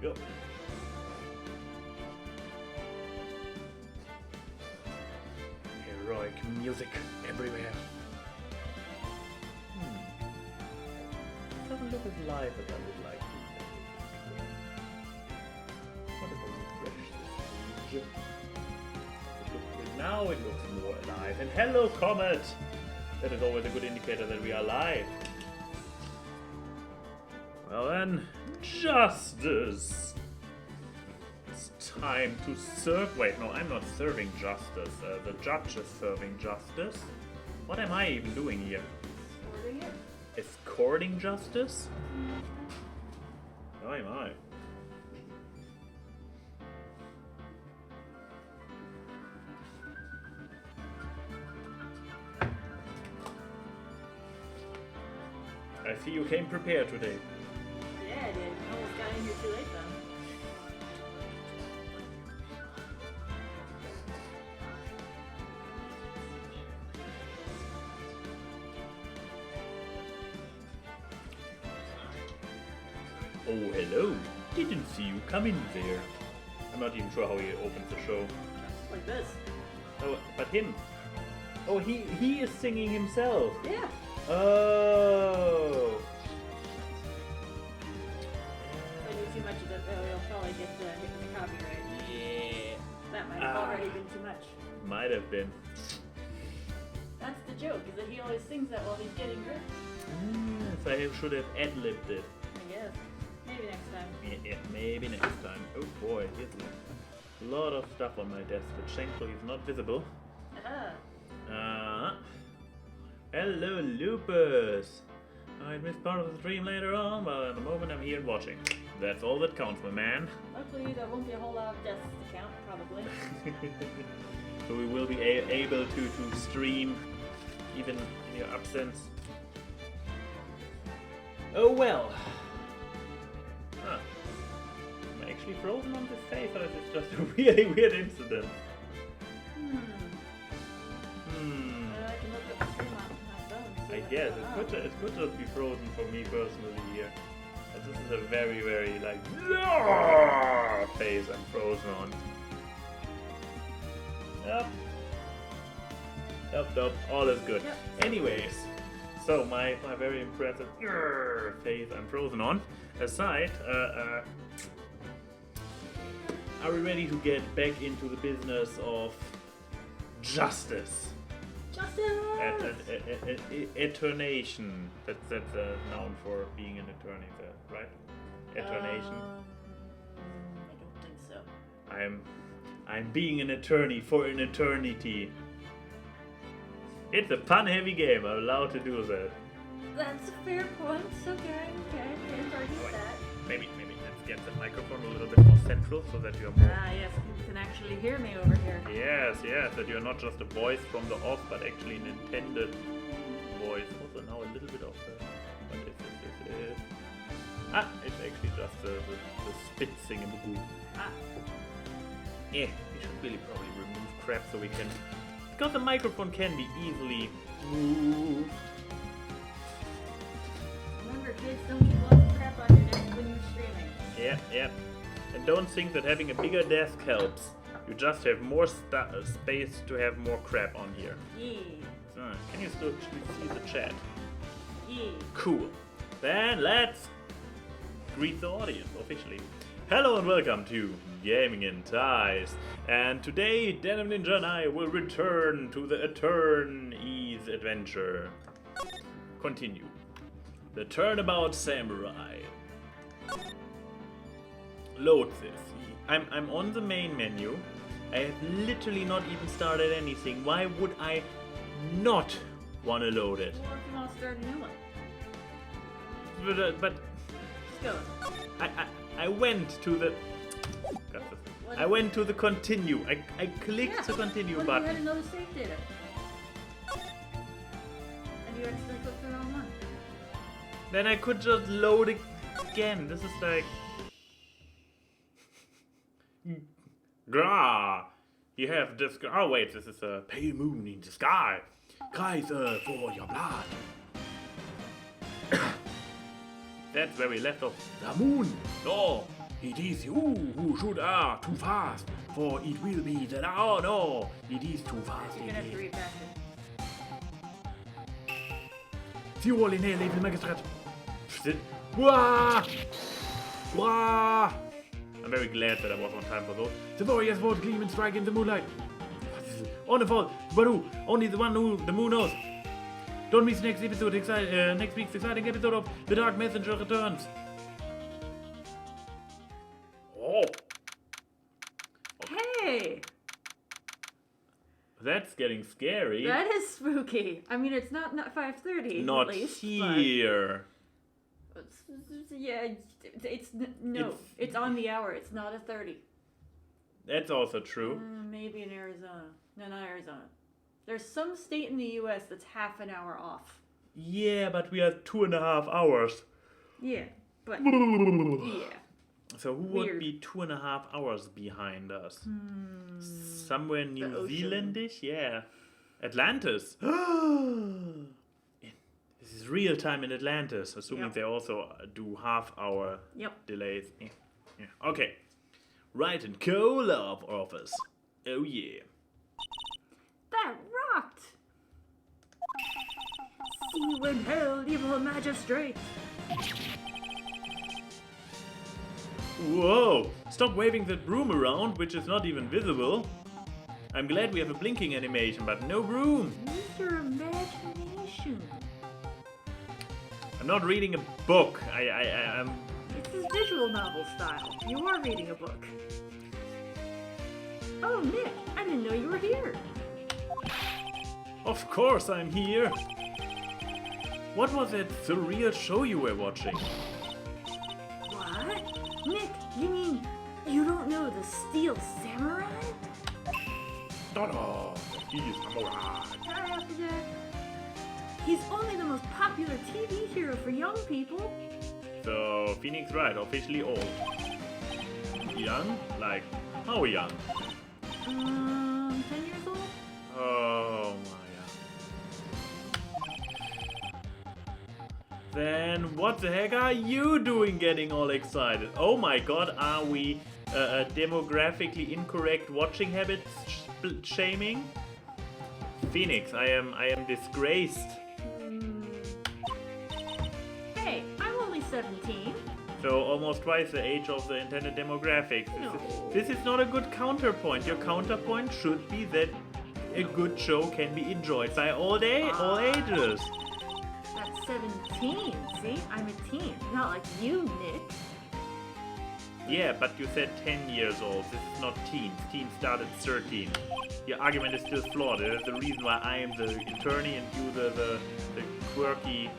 we go. Heroic music everywhere. It doesn't look as live as I would like to. What if I refresh this page? Now it looks more alive. And hello, Comet! That is always a good indicator that we are live. Well then, justice! It's time to serve. Wait, no, I'm not serving justice. The judge is serving justice. What am I even doing here? Sorting it? Escorting justice? Oh my. I see you came prepared today. Yeah, I did. I almost got in here too late though. Oh, hello. Didn't see you come in there. I'm not even sure how he opens the show. Just like this. Oh, but him. Oh, he is singing himself. Yeah. Oh. If I do too much of it, they'll probably get hit with the copyright. Yeah. That might have already been too much. Might have been. That's the joke, is that he always sings that while he's getting gripped. So I should have ad-libbed it. I guess. Maybe next time. Yeah, maybe next time. Oh boy, here's a lot of stuff on my desk, which thankfully is not visible. Aha. Hello, Lupus! I'd miss part of the stream later on, but at the moment I'm here watching. That's all that counts, my man. Luckily, there won't be a whole lot of deaths to count, probably. So we will be able to stream even in your absence. Oh well. Huh. Am I actually frozen on this face, or is this just a really weird incident? I can look up the stream on my phone. I guess it could just be frozen for me personally here. But this is a very, very like face I'm frozen on. Yep, all is good. Yep. Anyways, so my very impressive face I'm frozen on aside, are we ready to get back into the business of justice? Justice! Eternation. That's a noun for being an attorney, right? Eternation. I don't think so. I'm being an attorney for an eternity. It's a pun-heavy game. I'm allowed to do that. That's a fair point. Okay. Can't argue Wait, that. maybe let's get the microphone a little bit more central so that you're more. Ah, yes, you can actually hear me over here. Yes, that you're not just a voice from the off, but actually an intended voice. Also now a little bit of what is this? It's actually just the spitzing in the booth. Yeah, we should really probably remove crap so we can, because the microphone can be easily moved. Remember, kids, don't keep lots of crap on your desk when you're streaming. Yeah. And don't think that having a bigger desk helps. You just have more space to have more crap on here. Yeah. Can you still see the chat? Yeah. Cool. Then let's greet the audience officially. Hello and welcome to Gaming in Ties. And today, Denim Ninja and I will return to the Eternity's adventure. Continue. The Turnabout Samurai. Load this. I'm on the main menu. I have literally not even started anything. Why would I not want to load it? Well, if you want to start a new one. But Let's go. I went to the. I went to the continue. I clicked the continue What button. if you had another save data? And you accidentally clicked the wrong one. Then I could just load it again. This is like. Grah! You have this. Oh wait, this is a pale moon in the sky. Cries for your blood. That's where we left off. The moon. Oh, It is you who should too fast, for it will be that oh no, it is too fast. You're gonna have to read faster. Fuel in here, leave the magistrat. Wah! Wah! I'm very glad that I was on time for those. The warriors won't gleam and strike in the moonlight. Wonderful, Baru, only the one who the moon knows. Don't miss next episode. Next week's exciting episode of The Dark Messenger returns. Oh. Hey! That's getting scary. That is spooky. I mean, it's not 5:30. Not at least, here. But yeah, it's on the hour. It's not a 30. That's also true. Maybe in Arizona. No, not Arizona. There's some state in the U.S. that's half an hour off. Yeah, but we are 2.5 hours. Yeah, but yeah. So who would be 2.5 hours behind us? Somewhere New Zealandish? Yeah. Atlantis. This is real time in Atlantis, assuming they also do half-hour delays. Yeah. Okay. Wright and Co. Love Office. Oh yeah. That rocked! See when hell, evil magistrate! Whoa! Stop waving that broom around, which is not even visible. I'm glad we have a blinking animation, but no broom. Use your imagination. I'm not reading a book. I'm... This is visual novel style. You are reading a book. Oh, Nick, I didn't know you were here. Of course I'm here. What was that surreal show you were watching? What? Nick, you mean you don't know the Steel Samurai? No, he's samurai. He's only the most popular TV hero for young people. So, Phoenix Wright, officially old. Young? Like, how young? 10 years old? Oh my god. Then what the heck are you doing getting all excited? Oh my god, are we demographically incorrect watching habits shaming? Phoenix, I am disgraced. Hey, I'm only 17. So almost twice the age of the intended demographic. This is not a good counterpoint. Your counterpoint should be that a good show can be enjoyed by all ages. That's 17. See, I'm a teen, not like you, Nick. Yeah, but you said 10 years old. This is not teens. Teens start at 13. Your argument is still flawed. That's the reason why I am the attorney and you the quirky,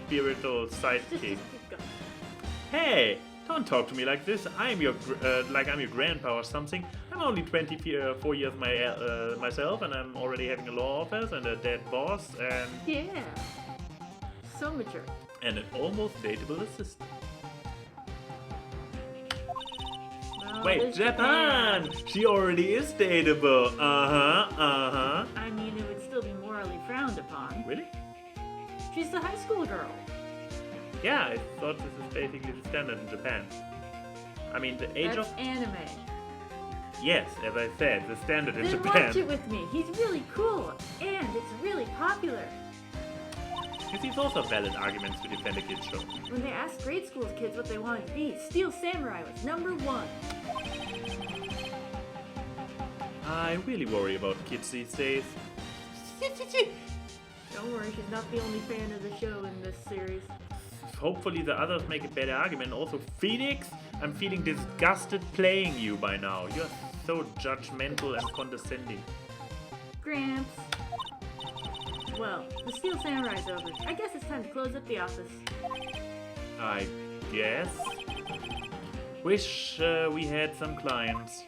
spiritual sidekick. Hey, don't talk to me like this. I'm your I'm your grandpa or something. I'm only 24 years myself, and I'm already having a law office and a dead boss and yeah, so mature. And an almost dateable assistant. Well, wait, Japan! She already is dateable. I mean, it would still be morally frowned upon. Really? She's the high school girl. Yeah, I thought this is basically the standard in Japan. I mean, the age That's anime. Yes, as I said, the standard in Then Japan. watch it with me. He's really cool, and it's really popular. You see, it's also valid arguments to defend a kid's show. When they asked grade school kids what they wanted to be, Steel Samurai was #1. I really worry about kids these days. Don't worry, she's not the only fan of the show in this series. Hopefully the others make a better argument. Also, Phoenix, I'm feeling disgusted playing you by now. You're so judgmental and condescending. Gramps. Well, the Steel Samurai's over. I guess it's time to close up the office. I guess. Wish we had some clients.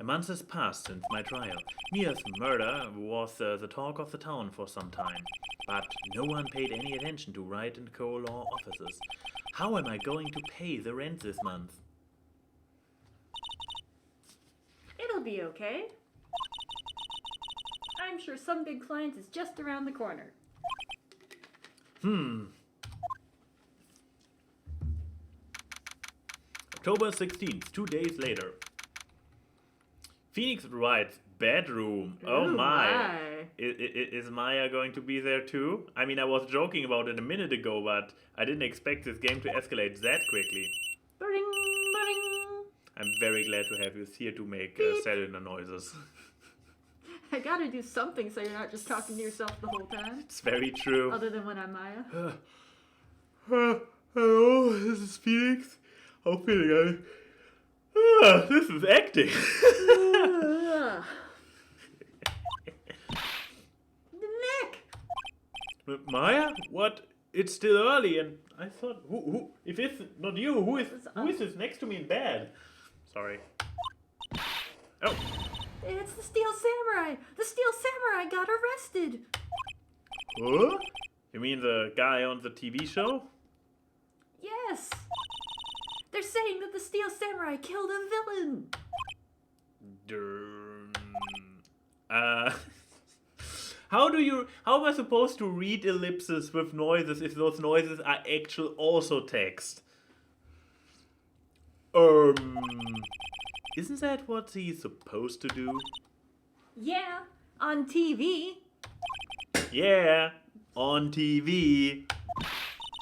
A month has passed since my trial. Mia's murder was the talk of the town for some time, but no one paid any attention to Wright and Co. law offices. How am I going to pay the rent this month? It'll be okay. I'm sure some big client is just around the corner. October 16th, 2 days later. Phoenix Wright's bedroom. Oh Ooh, my. Is Maya going to be there too? I mean, I was joking about it a minute ago, but I didn't expect this game to escalate that quickly. Bring, bring. I'm very glad to have you here to make cellular noises. I gotta do something so you're not just talking to yourself the whole time. It's very true. Other than when I'm Maya. Hello, this is Phoenix. I'm feeling this is acting. Nick! Maya? What? It's still early, and I thought, who? If it's not you, who is this next to me in bed? Sorry. Oh. It's the Steel Samurai! The Steel Samurai got arrested! Huh? You mean the guy on the TV show? Yes! They're saying that the Steel Samurai killed a villain! How am I supposed to read ellipses with noises if those noises are actual also text? Isn't that what he's supposed to do? Yeah, on TV. Yeah, on TV.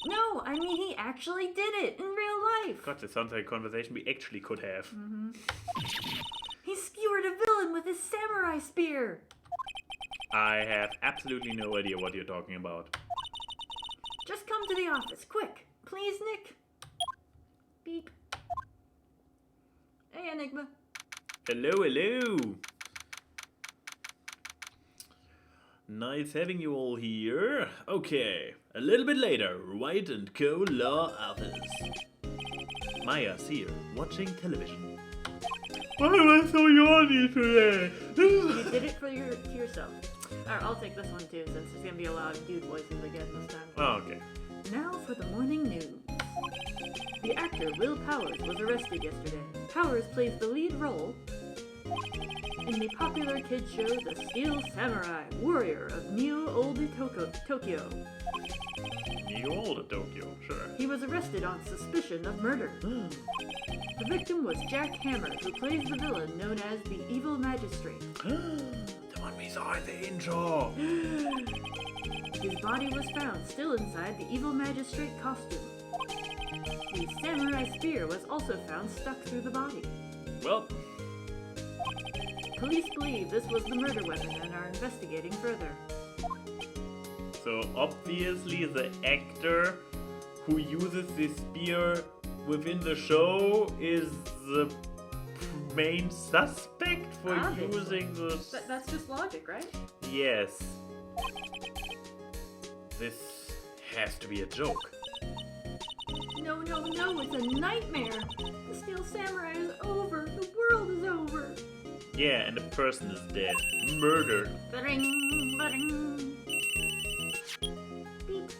No, I mean he actually did it in real life. God, this sounds like a conversation we actually could have. Mm-hmm. He skewered a villain with his samurai spear. I have absolutely no idea what you're talking about. Just come to the office, quick. Please, Nick. Beep. Hey, Enigma. Hello, hello. Nice having you all here. Okay, a little bit later, Wright and Co. Law Office. Maya's here, watching television. Why am I so yawny today? You did it for yourself. Alright, I'll take this one too, since it's gonna be a lot of dude voices again this time. Oh, okay. Now for the morning news. The actor Will Powers was arrested yesterday. Powers plays the lead role in the popular kids show The Steel Samurai, Warrior of New Old Tokyo. New Old Tokyo, sure. He was arrested on suspicion of murder. The victim was Jack Hammer, who plays the villain known as the Evil Magistrate. The one we saw in the intro. His body was found still inside the Evil Magistrate costume. The samurai spear was also found stuck through the body. Well, Police believe this was the murder weapon and are investigating further. so obviously the actor who uses this spear within the show is the main suspect for Obviously. using this. That's just logic, right? Yes. This has to be a joke. No, it's a nightmare. The Steel Samurai is over. The world is over. Yeah, and the person is dead. Murdered. Ba-ding, ba-ding. Beep.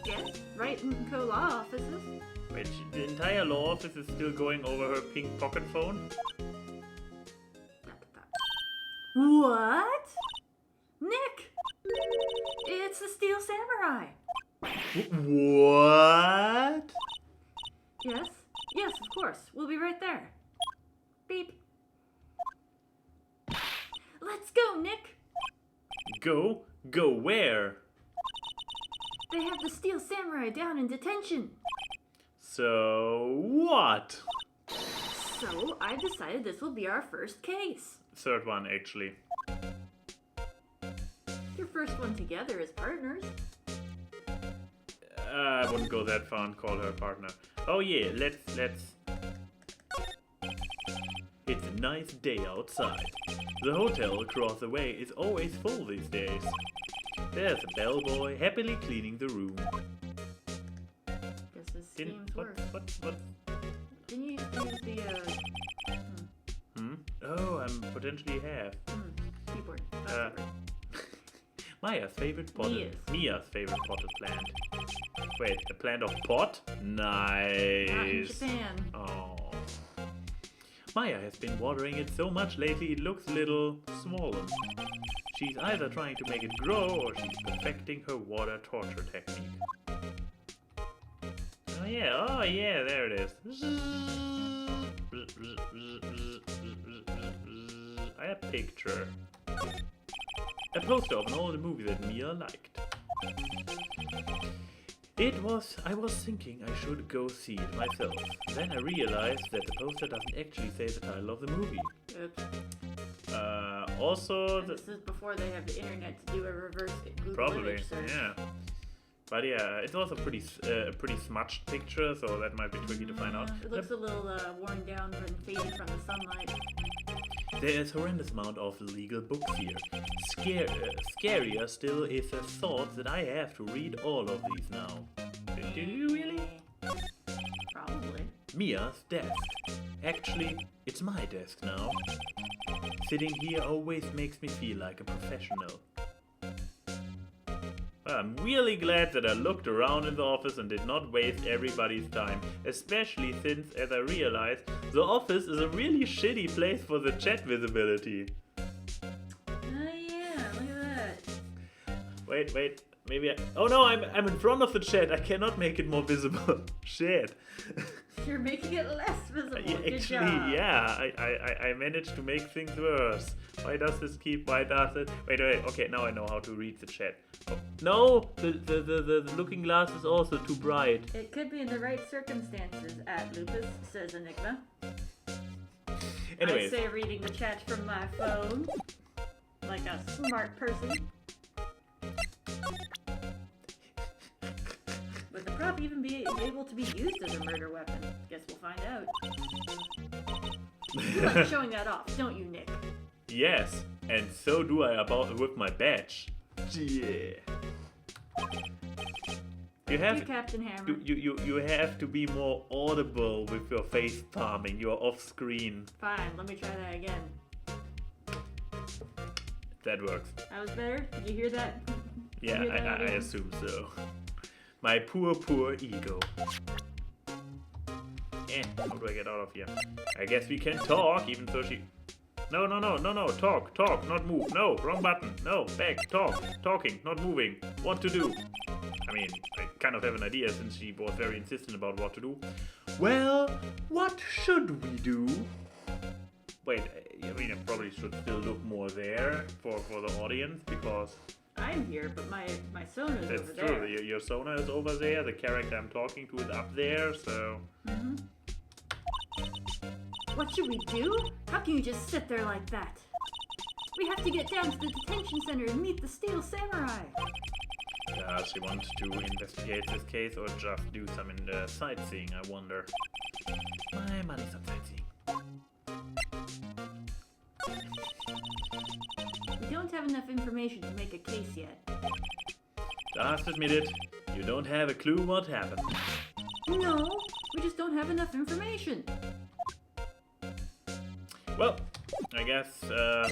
Yes, Wright and Co. Law offices. Wait, the entire law office is still going over her pink pocket phone? What? Nick! It's the Steel Samurai. What? Yes, of course. We'll be right there. Beep. Let's go, Nick. Go? Go where? They have the Steel Samurai down in detention. So what? So I decided this will be our first case. Third one, actually. Your first one together as partners. I wouldn't go that far and call her partner. Oh yeah, let's... It's a nice day outside. The hotel across the way is always full these days. There's a bellboy happily cleaning the room. Guess this seems worse. What? Didn't you use the, Oh, I'm potentially half. keyboard. Mia's favorite potted... Mia's favorite potted plant. Wait, a plant of pot? Nice. Not in Japan. Oh. Maya has been watering it so much lately it looks a little swollen. She's either trying to make it grow or she's perfecting her water torture technique. Oh yeah, there it is. A picture. A poster of an old movie that Mia liked. I was thinking I should go see it myself. Then I realized that the poster doesn't actually say the title of the movie. Oops. Also, This is before they have the internet to do a reverse Google probably, image search. yeah. But yeah, it's also a pretty smudged picture, so that might be tricky to find out. It looks a little worn down and faded from the sunlight. There is a horrendous amount of legal books here. Scarier still is the thought that I have to read all of these now. Do you really? Probably. Mia's desk. Actually, it's my desk now. Sitting here always makes me feel like a professional. Well, I'm really glad that I looked around in the office and did not waste everybody's time, especially since, as I realized, the office is a really shitty place for the chat visibility. Oh yeah, look at that. Wait, maybe oh no, I'm in front of the chat, I cannot make it more visible. Shit. You're making it less visible. Good Actually, job. yeah, I managed to make things worse. Why does it? Wait, okay, now I know how to read the chat. Oh, no, the looking glass is also too bright. It could be in the right circumstances, at Lupus, says Enigma. Anyways. I say reading the chat from my phone, like a smart person. Would the prop even be able to be used as a murder weapon? Guess we'll find out. You like showing that off, don't you, Nick? Yes, and so do I with my badge. Yeah. You have Captain Hammer. you have to be more audible with your face palming. You're off screen. Fine, let me try that again. That works. That was better? Did you hear that? Yeah, I assume so. My poor ego. How do I get out of here? I guess we can talk, even though she... No, talk, not move. No, wrong button. No, back, talking, not moving. What to do? I mean, I kind of have an idea since she was very insistent about what to do. Well, what should we do? Wait, I mean, I probably should still look more there for the audience, because... I'm here, but my sona's That's over true. there. Your Sona is over there. The character I'm talking to is up there. So. Mm-hmm. What should we do? How can you just sit there like that? We have to get down to the detention center and meet the Steel Samurai. Does she want to investigate this case or just do some sightseeing? I wonder. My money's on sightseeing. We don't have enough information to make a case yet. Just admit it. You don't have a clue what happened. No, we just don't have enough information. Well, I guess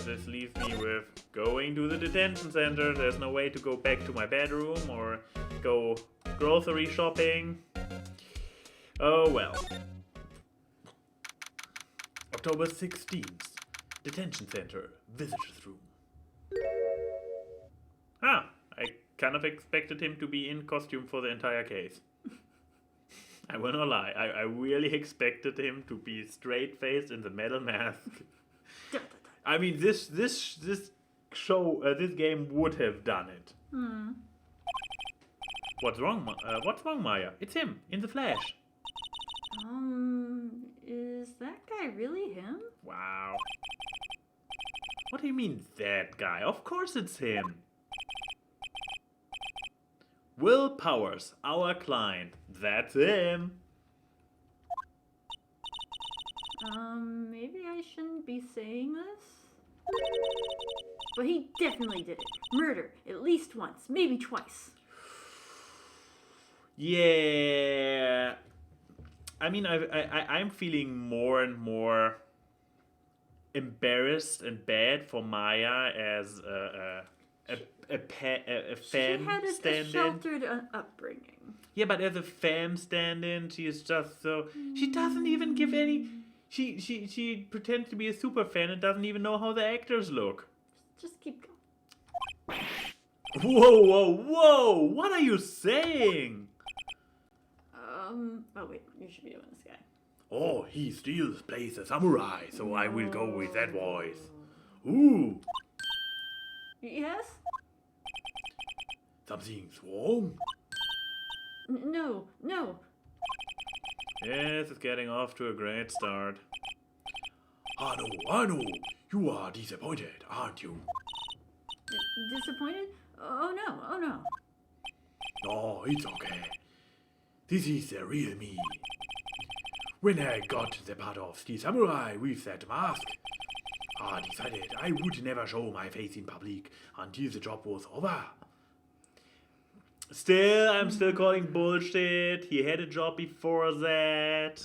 this leaves me with going to the detention center. There's no way to go back to my bedroom or go grocery shopping. Oh well. October 16th. Detention center. Visitors room. I kind of expected him to be in costume for the entire case. I will not lie, I really expected him to be straight-faced in the metal mask. I mean, this game would have done it. What's wrong, Maya? It's him, in the flesh. Is that guy really him? Wow. What do you mean, that guy? Of course it's him. Will Powers, our client. That's him. Maybe I shouldn't be saying this? But he definitely did it. Murder, at least once, maybe twice. Yeah. I mean, I'm feeling more and more embarrassed and bad for Maya as a fan She had a sheltered upbringing. Yeah, but as a fan stand-in, she is just so... She doesn't even give any... She pretends to be a super fan and doesn't even know how the actors look. Just keep going. Whoa! What are you saying? Oh wait, you should be doing this guy. Oh, he still plays a samurai, so I will go with that voice. Ooh, Yes? something's wrong. No. Yes, it's getting off to a great start. I know. You are disappointed, aren't you? Disappointed? Oh no. No, it's okay. This is the real me. When I got the part of the samurai with that mask, I decided I would never show my face in public until the job was over. I'm still calling bullshit. He had a job before that.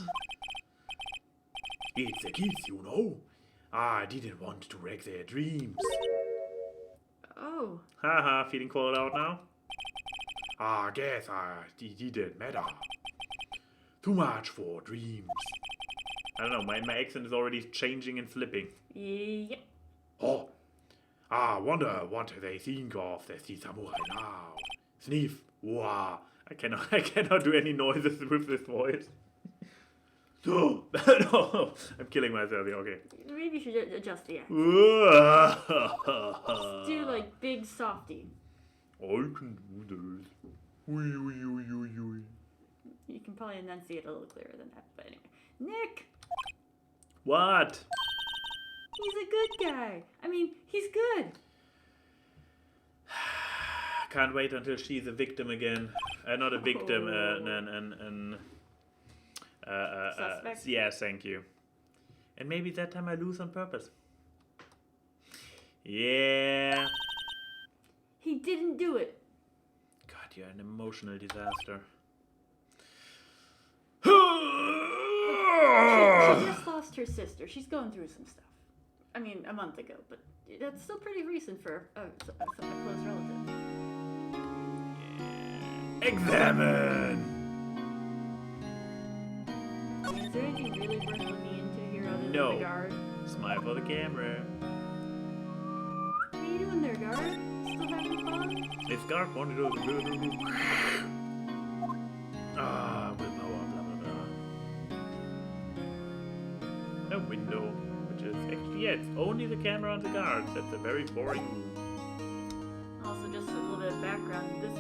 It's the kids, you know. I didn't want to wreck their dreams. Oh. Haha, feeling called out now? I guess it didn't matter. Too much for dreams. I don't know, my accent is already changing and flipping. Yep. Oh, I wonder what they think of the samurai now. Sniff. Wow. I cannot do any noises with this voice. No, I'm killing myself here, okay. Maybe you should adjust the accent. Just do like big softy. I can do this. You can probably enunciate a little clearer than that, but anyway. Nick! What? He's a good guy. I mean, he's good. Can't wait until she's a victim again. Not a victim, Suspect? yes, thank you. And maybe that time I lose on purpose. Yeah. He didn't do it. God, you're an emotional disaster. She just lost her sister. She's going through some stuff. I mean, a month ago, but that's still pretty recent for a close relative. Examine! Is there anything really worth looking into here other than No. the guard? Smile for the camera. What are you doing there, guard? Still having fun? It's guard wanted to willpower, blah blah blah. A window, which is actually, yeah, it's only the camera on the guards. That's a very boring room. Also, just a little bit of background. The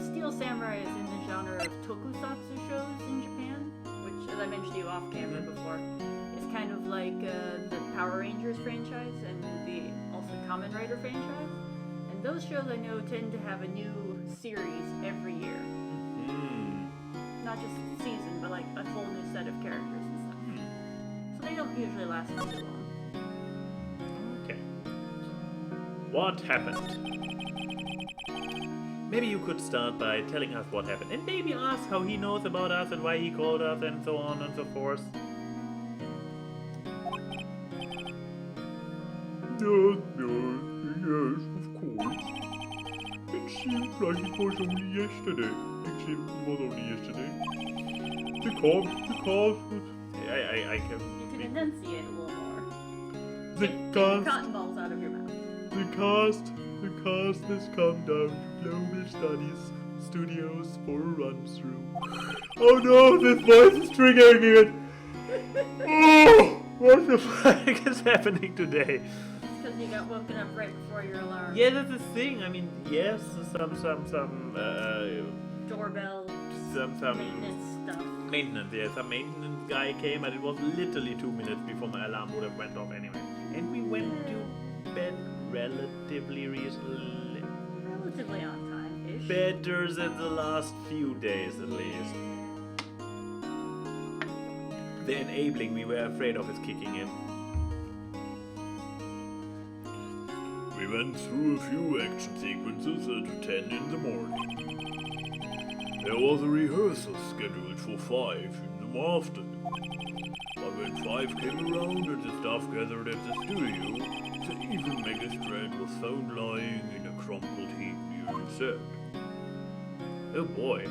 Steel Samurai is in the genre of tokusatsu shows in Japan, which, as I mentioned to you off camera before, is kind of like the Power Rangers franchise and the also Kamen Rider franchise. And those shows I know tend to have a new series every year. Not just season, but like a whole new set of characters and stuff. So they don't usually last for too long. Okay. What happened? Maybe you could start by telling us what happened, and maybe ask how he knows about us and why he called us and so on and so forth. Yes, of course. It seems like it was only yesterday. The cause. I can... You can enunciate a little more. The Get the cast... cotton balls out of your mouth. The cast has come down to Global Studies Studios for a run-through. Oh no, this voice is triggering it! Oh, what the fuck is happening today? It's because you got woken up right before your alarm. Yeah, that's the thing. I mean, yes, some Doorbell, some maintenance stuff. maintenance. Yeah, some maintenance guy came, and it was literally 2 minutes before my alarm would have went off anyway. And we went to bed relatively recently. Relatively on time-ish. Better than the last few days, at least. The enabling we were afraid of is kicking in. We went through a few action sequences at 10 in the morning. There was a rehearsal scheduled for 5 in the afternoon. But when 5 came around and the staff gathered at the studio, the evil Megastrand was found lying in a crumpled heap near the set. Oh boy.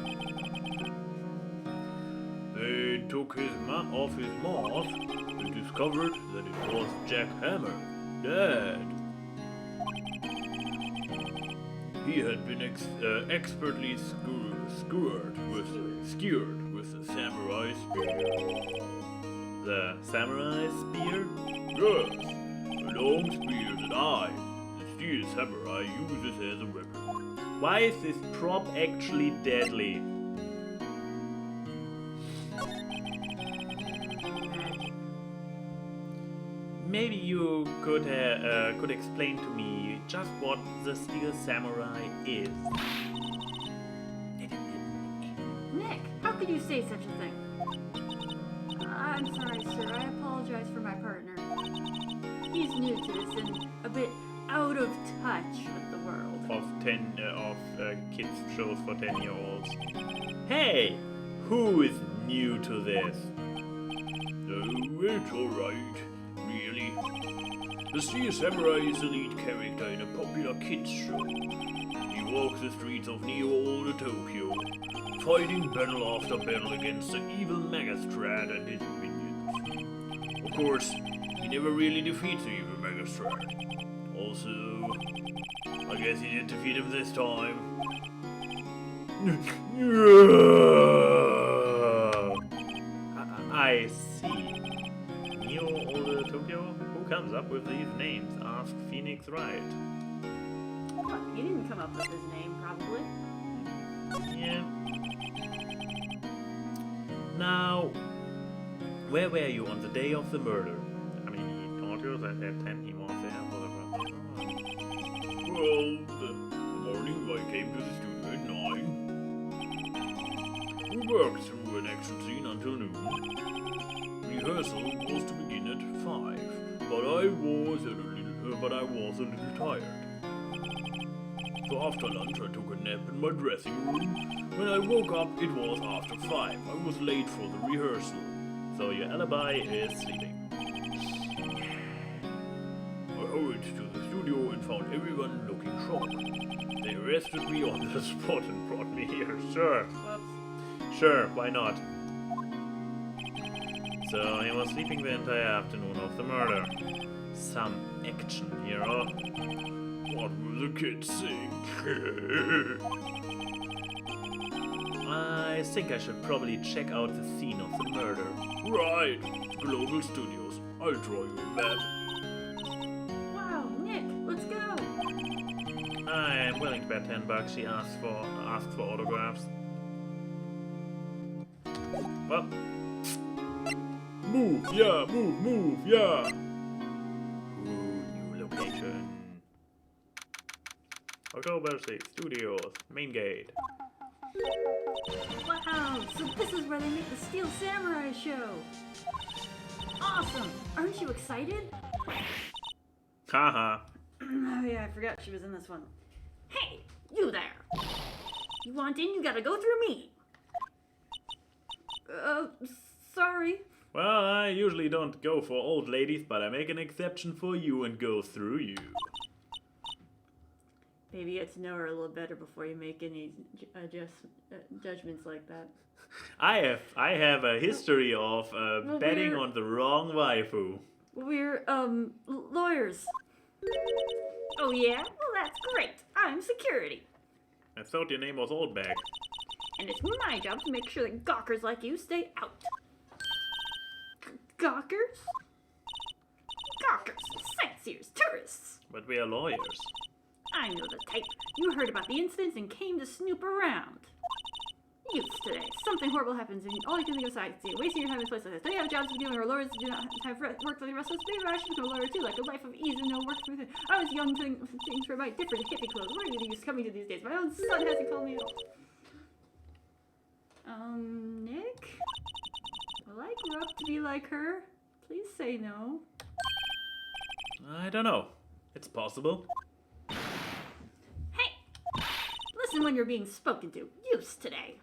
They took off his mask and discovered that it was Jack Hammer, dead. He had been expertly skewered with the samurai spear. The samurai spear? Yes, a long spear that the steel samurai, uses as a weapon. Why is this prop actually deadly? Maybe you could explain to me just what the steel samurai is. Nick, how could you say such a thing? I'm sorry, sir. I apologize for my partner. He's new to this and a bit out of touch with the world. Of kids shows for 10-year-olds. Hey, who is new to this? Oh, it's alright. Really. The Steel Samurai is the lead character in a popular kids show. He walks the streets of Neo Old Tokyo, fighting battle after battle against the evil Magistrat and his minions. Of course, he never really defeats the evil Magistrat. Also, I guess he did defeat him this time. I see. Neo Older Tokyo? Who comes up with these names? Ask Phoenix Wright. Well, he didn't come up with his name, probably. Yeah. Now, where were you on the day of the murder? I mean, he told you that at 10 he was there for the first time. Well, the morning I came to the studio at 9. We worked through an action scene until noon. Rehearsal was to begin at 5, but I was a little tired. So after lunch I took a nap in my dressing room. When I woke up it was after 5. I was late for the rehearsal. So your alibi is sleeping. I hurried to the studio and found everyone looking shocked. They arrested me on the spot and brought me here. Sure. Whoops. Sure, why not? So he was sleeping the entire afternoon of the murder. Some action here, huh? What will the kids think? I think I should probably check out the scene of the murder. Right, Global Studios. I'll draw you a map. Wow, Nick, let's go. I am willing to bet $10 she asked for autographs. Well, Move, yeah. new location. October 6th, Studios, main gate. Wow, so this is where they make the Steel Samurai show. Awesome. Aren't you excited? Haha. Oh yeah, I forgot she was in this one. Hey, you there. You want in, you gotta go through me. Sorry. Well, I usually don't go for old ladies, but I make an exception for you and go through you. Maybe get to know her a little better before you make any judgments like that. I have a history of betting on the wrong waifu. We're, lawyers. Oh yeah? Well, that's great. I'm security. I thought your name was Oldbag. And it's my job to make sure that gawkers like you stay out. Gawkers? Gawkers, sightseers, tourists. But we are lawyers. I know the type. You heard about the incidents and came to snoop around. Youths today. Something horrible happens and all you can think of is sightseeing. Wasting your time in a place like this. Don't you have jobs to do, or lawyers do not have work for the rest of us? Maybe I should become a lawyer too, like a life of ease and no work for me. I was young, things were my different hippie clothes. What are you coming to these days? My own son hasn't called me out. Nick? Will I grow up to be like her? Please say no. I don't know. It's possible. Hey! Listen when you're being spoken to. Youths today.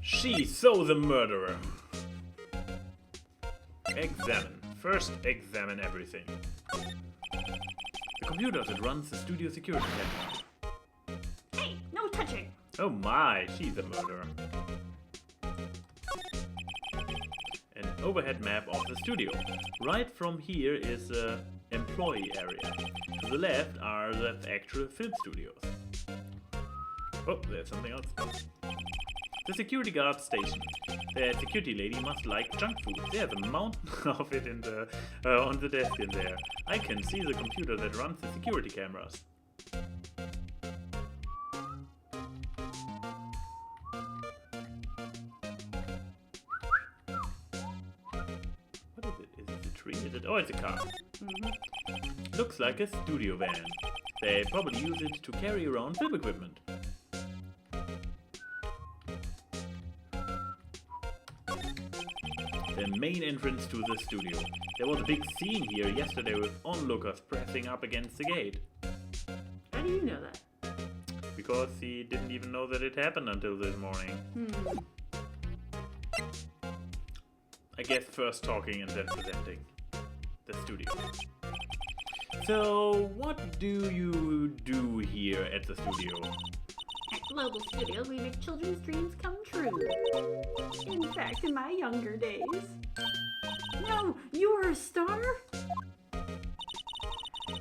She saw the murderer. Examine. First examine everything. The computer that runs the studio security camera. Hey, no touching! Oh my, she's a murderer. An overhead map of the studio. Right from here is employee area. To the left are the actual film studios. Oh, there's something else. The security guard station. The security lady must like junk food. There's a mountain of it in the on the desk in there. I can see the computer that runs the security cameras. What is it? Is it a tree? Is it? Oh, it's a car. Looks like a studio van. They probably use it to carry around film equipment. The main entrance to the studio. There was a big scene here yesterday with onlookers pressing up against the gate. How do you know that? Because he didn't even know that it happened until this morning. I guess first talking and then presenting the studio. So, what do you do here at the studio? At Global Studio, we make children's dreams come true. In fact, in my younger days. No, you were a star?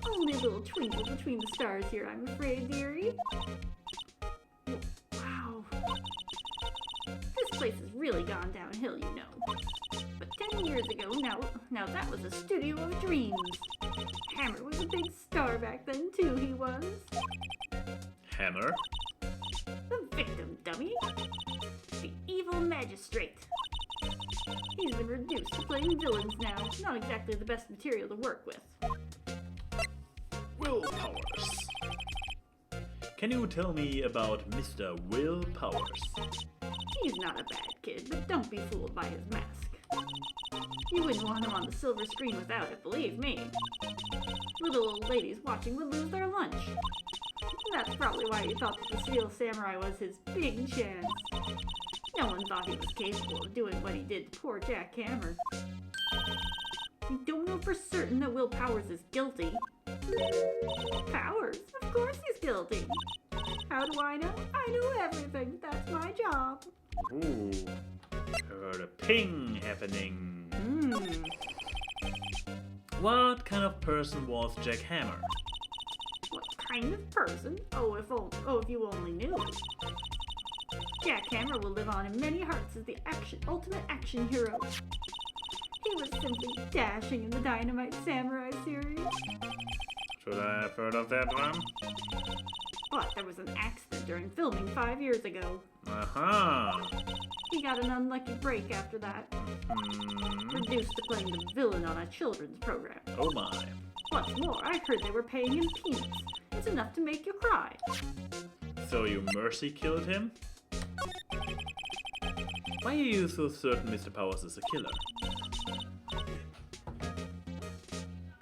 Only a little twinkle between the stars here, I'm afraid, dearie. Wow. This place has really gone downhill, you know. But 10 years ago, now that was a studio of dreams. Hammer was a big star back then, too, he was. Hammer? The victim, dummy. The evil magistrate. He's been reduced to playing villains now. Not exactly the best material to work with. Will Powers. Can you tell me about Mr. Will Powers? He's not a bad kid, but don't be fooled by his mask. You wouldn't want him on the silver screen without it, believe me. Little old ladies watching would lose their lunch. That's probably why you thought that the Steel Samurai was his big chance. No one thought he was capable of doing what he did to poor Jack Hammer. We don't know for certain that Will Powers is guilty. Powers? Of course he's guilty. How do I know? I know everything. That's my job. Ooh, heard a ping happening. What kind of person was Jack Hammer? What kind of person? Oh, if you only knew. Jack Hammer will live on in many hearts as the ultimate action hero. He was simply dashing in the Dynamite Samurai series. Should I have heard of that one? But there was an accident during filming 5 years ago. Aha! He got an unlucky break after that. Reduced to playing the villain on a children's program. Oh my. What's more, I heard they were paying him peanuts. It's enough to make you cry. So you mercy killed him? Why are you so certain Mr. Powers is a killer?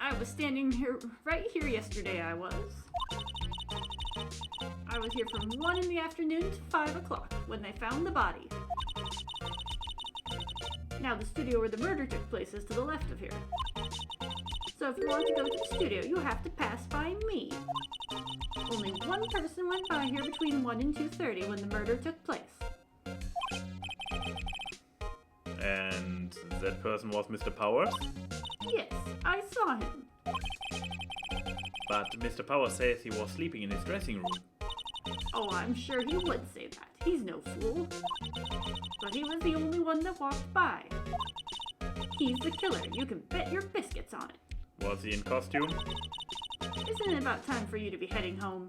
I was standing here, right here yesterday, I was. I was here from 1 in the afternoon to 5 o'clock when they found the body. Now the studio where the murder took place is to the left of here. So if you want to go to the studio, you have to pass by me. Only one person went by here between 1 and 2:30 when the murder took place. And that person was Mr. Powers? Yes, I saw him. But Mr. Powers says he was sleeping in his dressing room. Oh, I'm sure he would say that. He's no fool. But he was the only one that walked by. He's the killer. You can bet your biscuits on it. Was he in costume? Isn't it about time for you to be heading home?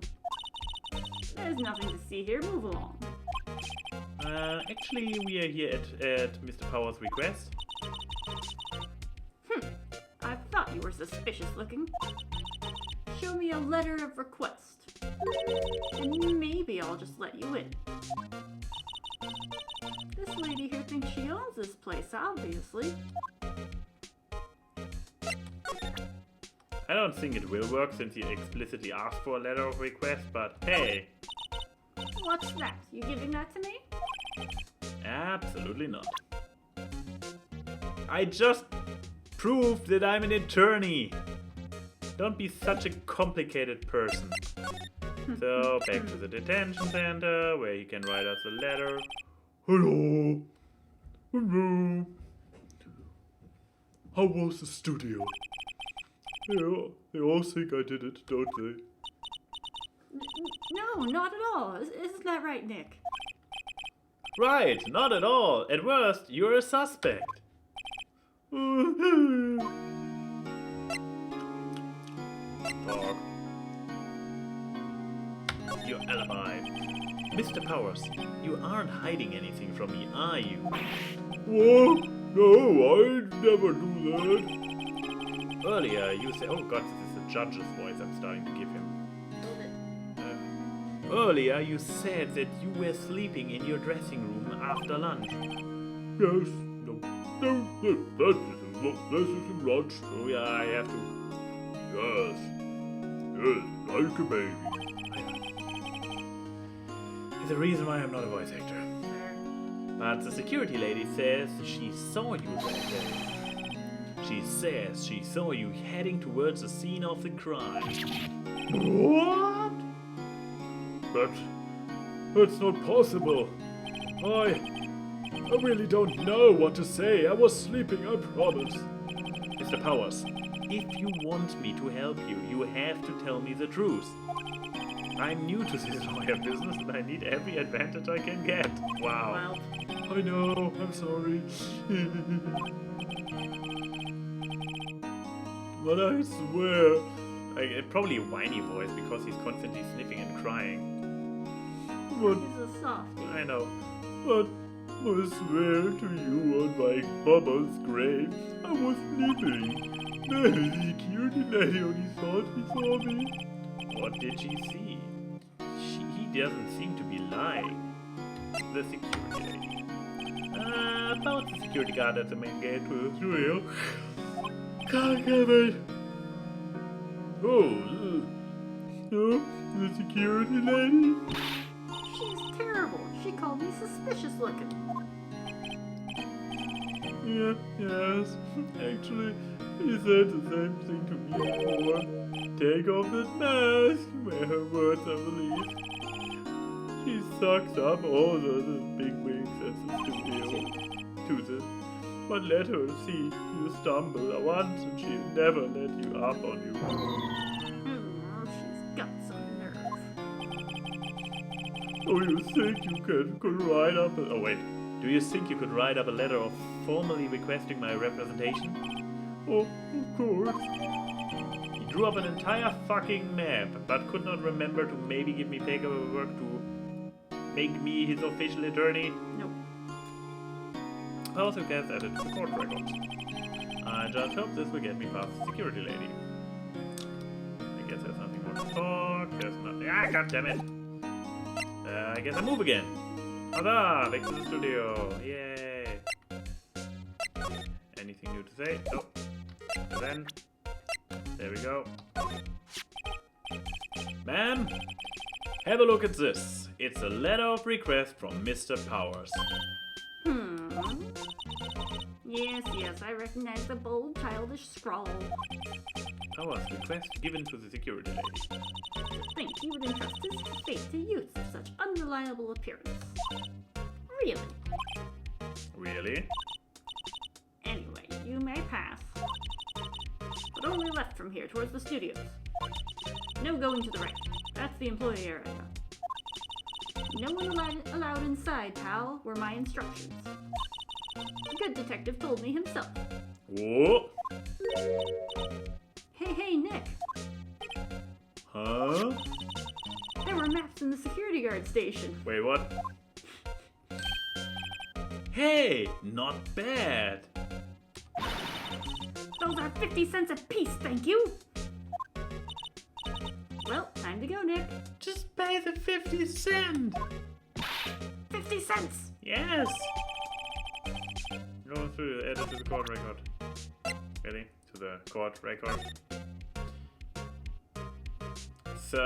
There's nothing to see here. Move along. Actually, we are here at Mr. Powers' request. I thought you were suspicious looking. Show me a letter of request. And maybe I'll just let you in. This lady here thinks she owns this place, obviously. I don't think it will work since you explicitly asked for a letter of request, but hey! What's that? You giving that to me? Absolutely not. I just proved that I'm an attorney! Don't be such a complicated person. So, back to the detention center, where he can write us a letter. Hello! Hello! How was the studio? Yeah, they all think I did it, don't they? No, not at all. Isn't that right, Nick? Right, not at all. At worst, you're a suspect. Talk. Your alibi. Mr. Powers, you aren't hiding anything from me, are you? What? No, I'd never do that. Earlier, you said... Oh god, this is the judge's voice I'm starting to give him. Earlier, you said that you were sleeping in your dressing room after lunch. Yes, no, that isn't lunch. Oh yeah, I have to... Yes, like a baby. There's a reason why I'm not a voice actor. But the security lady says she saw you that day. She says she saw you heading towards the scene of the crime. What? That's not possible. I really don't know what to say. I was sleeping, I promise. Mr. Powers, if you want me to help you, you have to tell me the truth. I'm new to this lawyer business and I need every advantage I can get. Wow. I know, I'm sorry. But I swear. Probably a whiny voice because he's constantly sniffing and crying. But He's a softie. I know. But I swear to you on my mama's grave, I was sleeping. The security lady only thought he saw me. What did she see? He doesn't seem to be lying. The security lady. About the security guard at the main gate to the studio. God damn it. Oh, the security lady? She's terrible. She called me suspicious looking. Yes. Actually, he said the same thing to me before. Take off that mask. Were her words, I believe. She sucks up all the big wigs at the studio. But let her see you stumble once and she'll never let you up on you. She's got some nerve. Oh, you think you could write up Oh wait, do you think you could write up a letter of formally requesting my representation? Oh, of course. He drew up an entire fucking map, but could not remember to maybe give me paperwork to make me his official attorney. Nope. I also gets added to the court records. I just hope this will get me past the security lady. I guess there's nothing more to talk. There's nothing. Ah, god damn it! I guess I move again. Tada! Back to the studio. Yay! Anything new to say? Nope. And then, there we go. Ma'am, have a look at this. It's a letter of request from Mr. Powers. Yes, I recognize the bold, childish scrawl. Powers request given to the security lady. Think he would entrust his fate to youths of such unreliable appearance. Really? Really? Anyway, you may pass. But only left from here towards the studios. No going to the right. That's the employee area. No one allowed inside, pal, were my instructions. The good detective told me himself. Whoa! Hey, Nick. Huh? There were maps in the security guard station. Wait, what? Hey, not bad. Those are 50 cents a piece, thank you. Well, time to go, Nick. Just pay the 50 cents. 50 cents! Yes. Going through, add it to the court record. Really? To the court record. So...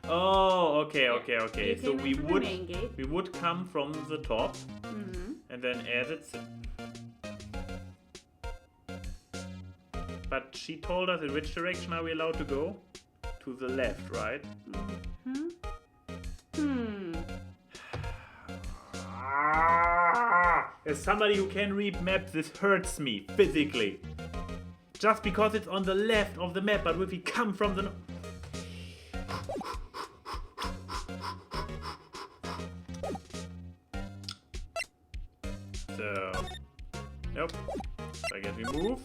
Oh, okay. You So came in from the main gate. we would come from the top and then add it. But she told us in which direction are we allowed to go? To the left, right? As somebody who can read maps, this hurts me physically. Just because it's on the left of the map, but if we come from the... So... Nope. So I guess we move.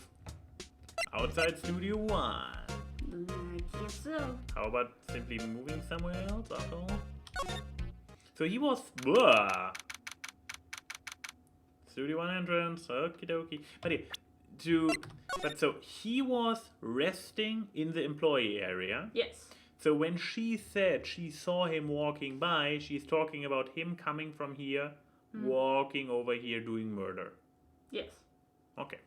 Outside Studio 1. I guess so. How about simply moving somewhere else after all? So he was... Blah. Studio 1 entrance, okie dokie. But so he was resting in the employee area. Yes. So when she said she saw him walking by, she's talking about him coming from here, walking over here doing murder. Yes. Okay.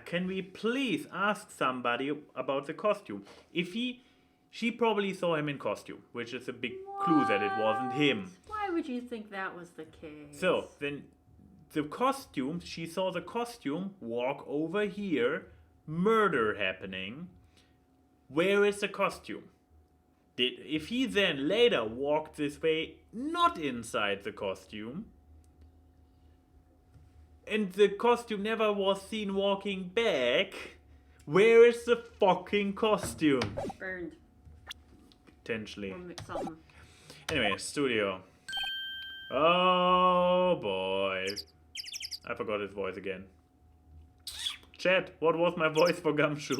Can we please ask somebody about the costume? She probably saw him in costume, which is a big clue that it wasn't him. Why would you think that was the case? So then the costume, she saw the costume walk over here, murder happening. Where is the costume? If he then later walked this way, not inside the costume, and the costume never was seen walking back, where is the fucking costume? Burned. Potentially. Or something. Anyway, studio. Oh boy. I forgot his voice again. Chat, what was my voice for Gumshoe?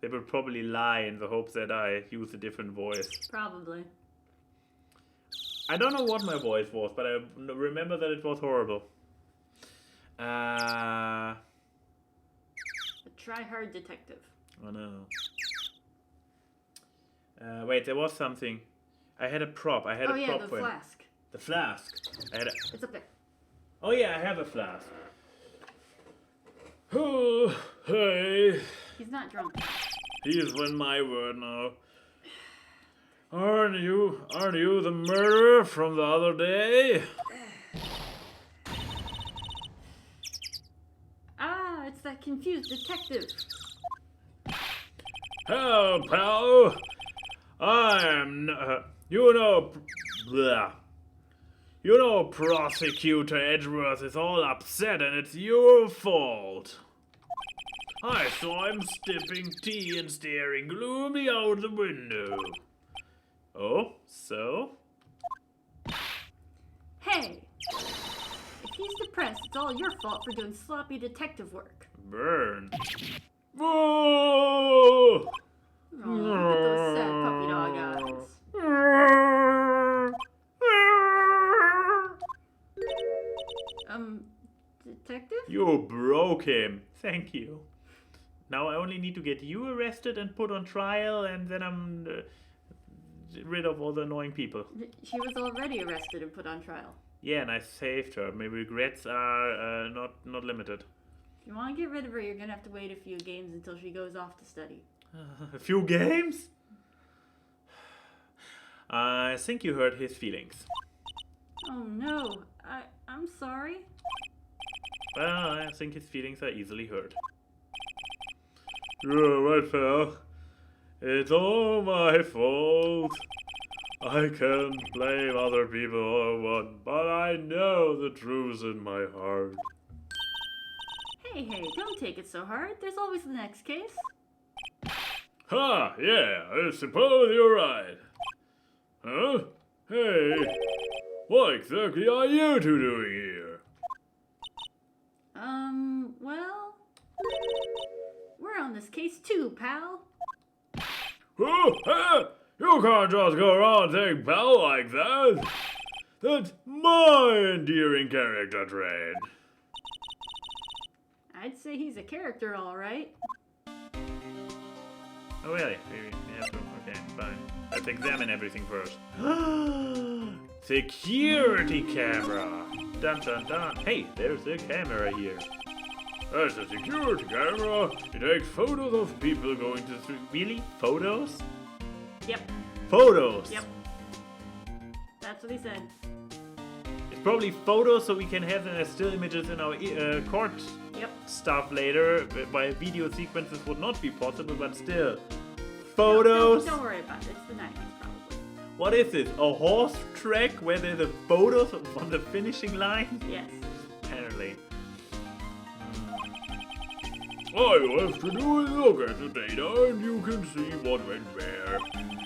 They would probably lie in the hopes that I use a different voice. Probably. I don't know what my voice was, but I remember that it was horrible. A try-hard detective. Oh no. Wait, there was something. I had a prop. I had a prop the for him. flask. The flask. It's up there. Oh yeah, I have a flask. Oh, hey. He's not drunk. He's with my word now. Aren't you the murderer from the other day? It's that confused detective. Hello, pal. I'm, blah. You know, Prosecutor Edgeworth is all upset and it's your fault. I saw him sipping tea and staring gloomily out the window. Oh, so? Hey! If he's depressed, it's all your fault for doing sloppy detective work. Burn. Whoa! Oh, look at those sad puppy dog eyes. Detective? You broke him. Thank you. Now I only need to get you arrested and put on trial, and then I'm rid of all the annoying people. She was already arrested and put on trial. Yeah, and I saved her. My regrets are not limited. If you want to get rid of her, you're going to have to wait a few games until she goes off to study. A few games? I think you hurt his feelings. Oh no, I'm sorry. Well, I think his feelings are easily hurt. You're right, pal. It's all my fault. I can't blame other people or what, but I know the truth in my heart. Hey, don't take it so hard. There's always the next case. Ha! Yeah, I suppose you're right. Huh? Hey, what exactly are you two doing here? Well, we're on this case too, pal. Oh, huh? You can't just go around saying pal like that. That's my endearing character trait. I'd say he's a character, all right. Oh really? We have to. Okay, fine. Let's examine everything first. Security camera. Dun dun dun. Hey, there's a camera here. That's a security camera. It takes photos of people going to the street. Really? Photos? Yep. Photos. Yep. That's what he said. It's probably photos so we can have them as still images in our court stuff later. While video sequences would not be possible, but still. Photos. Don't worry about it. It's the 90s probably. What is this? A horse track where there's a photos on the finishing line? Yes. Apparently. All you have to do is look at the data and you can see what went where.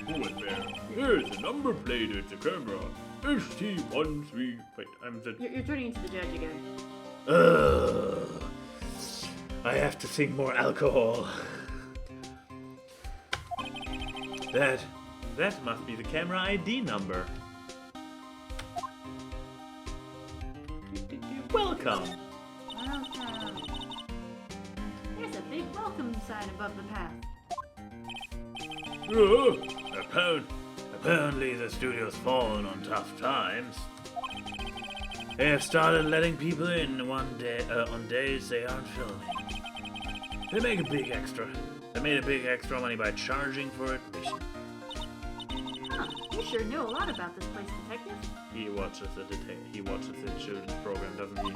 Who went where? Here's the number plate at the camera. ST13. Wait, I'm the... You're turning into the judge again. Ugh. I have to think more alcohol. That must be the camera ID number. Welcome. Welcome. There's a big welcome sign above the path. Apparently the studio's fallen on tough times. They have started letting people in on days they aren't filming. They made a big extra money by charging for admission. Huh, you sure know a lot about this place, Detective. He watches the children's program, doesn't he?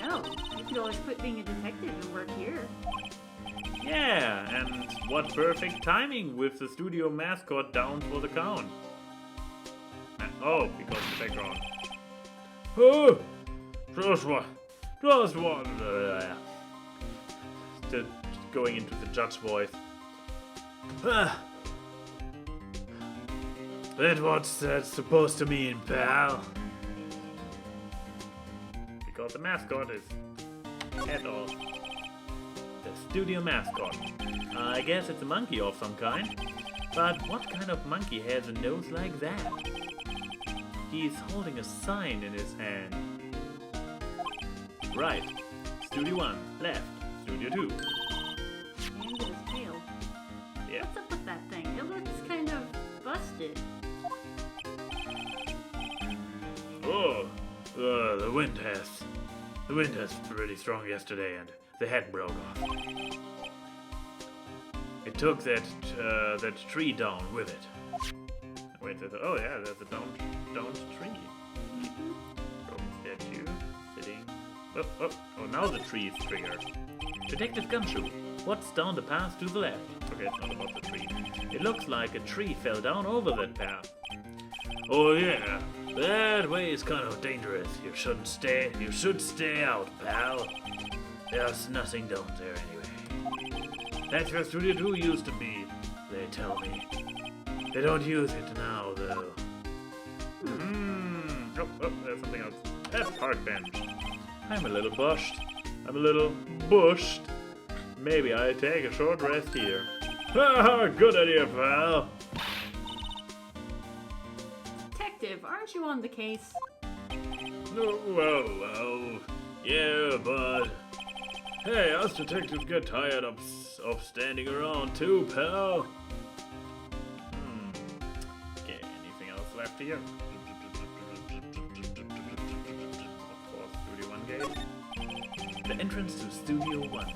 No, you could always quit being a detective and work here. Yeah, and what perfect timing with the studio mascot down for the count. Oh, because the background. Oh, just one. Going into the judge voice. But what's that supposed to mean, pal? Because the mascot is head of the studio mascot. I guess it's a monkey of some kind. But what kind of monkey has a nose like that? He's holding a sign in his hand. Right. Studio 1, left. Studio 2. And his tail. Yeah. What's up with that thing? It looks kind of busted. Oh, the wind has pretty strong yesterday, and the head broke off. It took that tree down with it. Wait, oh yeah, there's a downed tree. Broken statue, sitting. Oh, now the tree is triggered. Detective Gumshoe, what's down the path to the left? Okay, it's not about the tree. It looks like a tree fell down over that path. Oh yeah, that way is kind of dangerous. You should stay out, pal. There's nothing down there anyway. That's where Studio 2 used to be, they tell me. They don't use it now, though. Oh, there's something else. That park bench. I'm a little bushed. Maybe I take a short rest here. Haha, good idea, pal. Detective, aren't you on the case? No, well, yeah, but... Hey, us detectives get tired of standing around too, pal. Okay, anything else left here? Of course, Studio 1 gate. The entrance to Studio 1.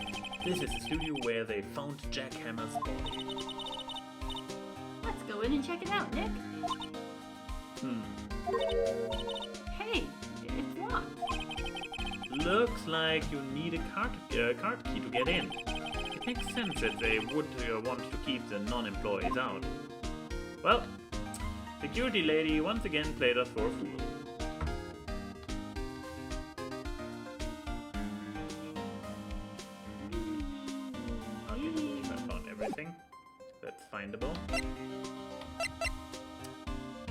This is the studio where they found Jack Hammer's body. Let's go in and check it out, Nick. Hey, it's locked. Looks like you need a card key to get in. It makes sense that they would want to keep the non-employees out. Well, security lady once again played us for a fool. Okay, I believe I found everything that's findable.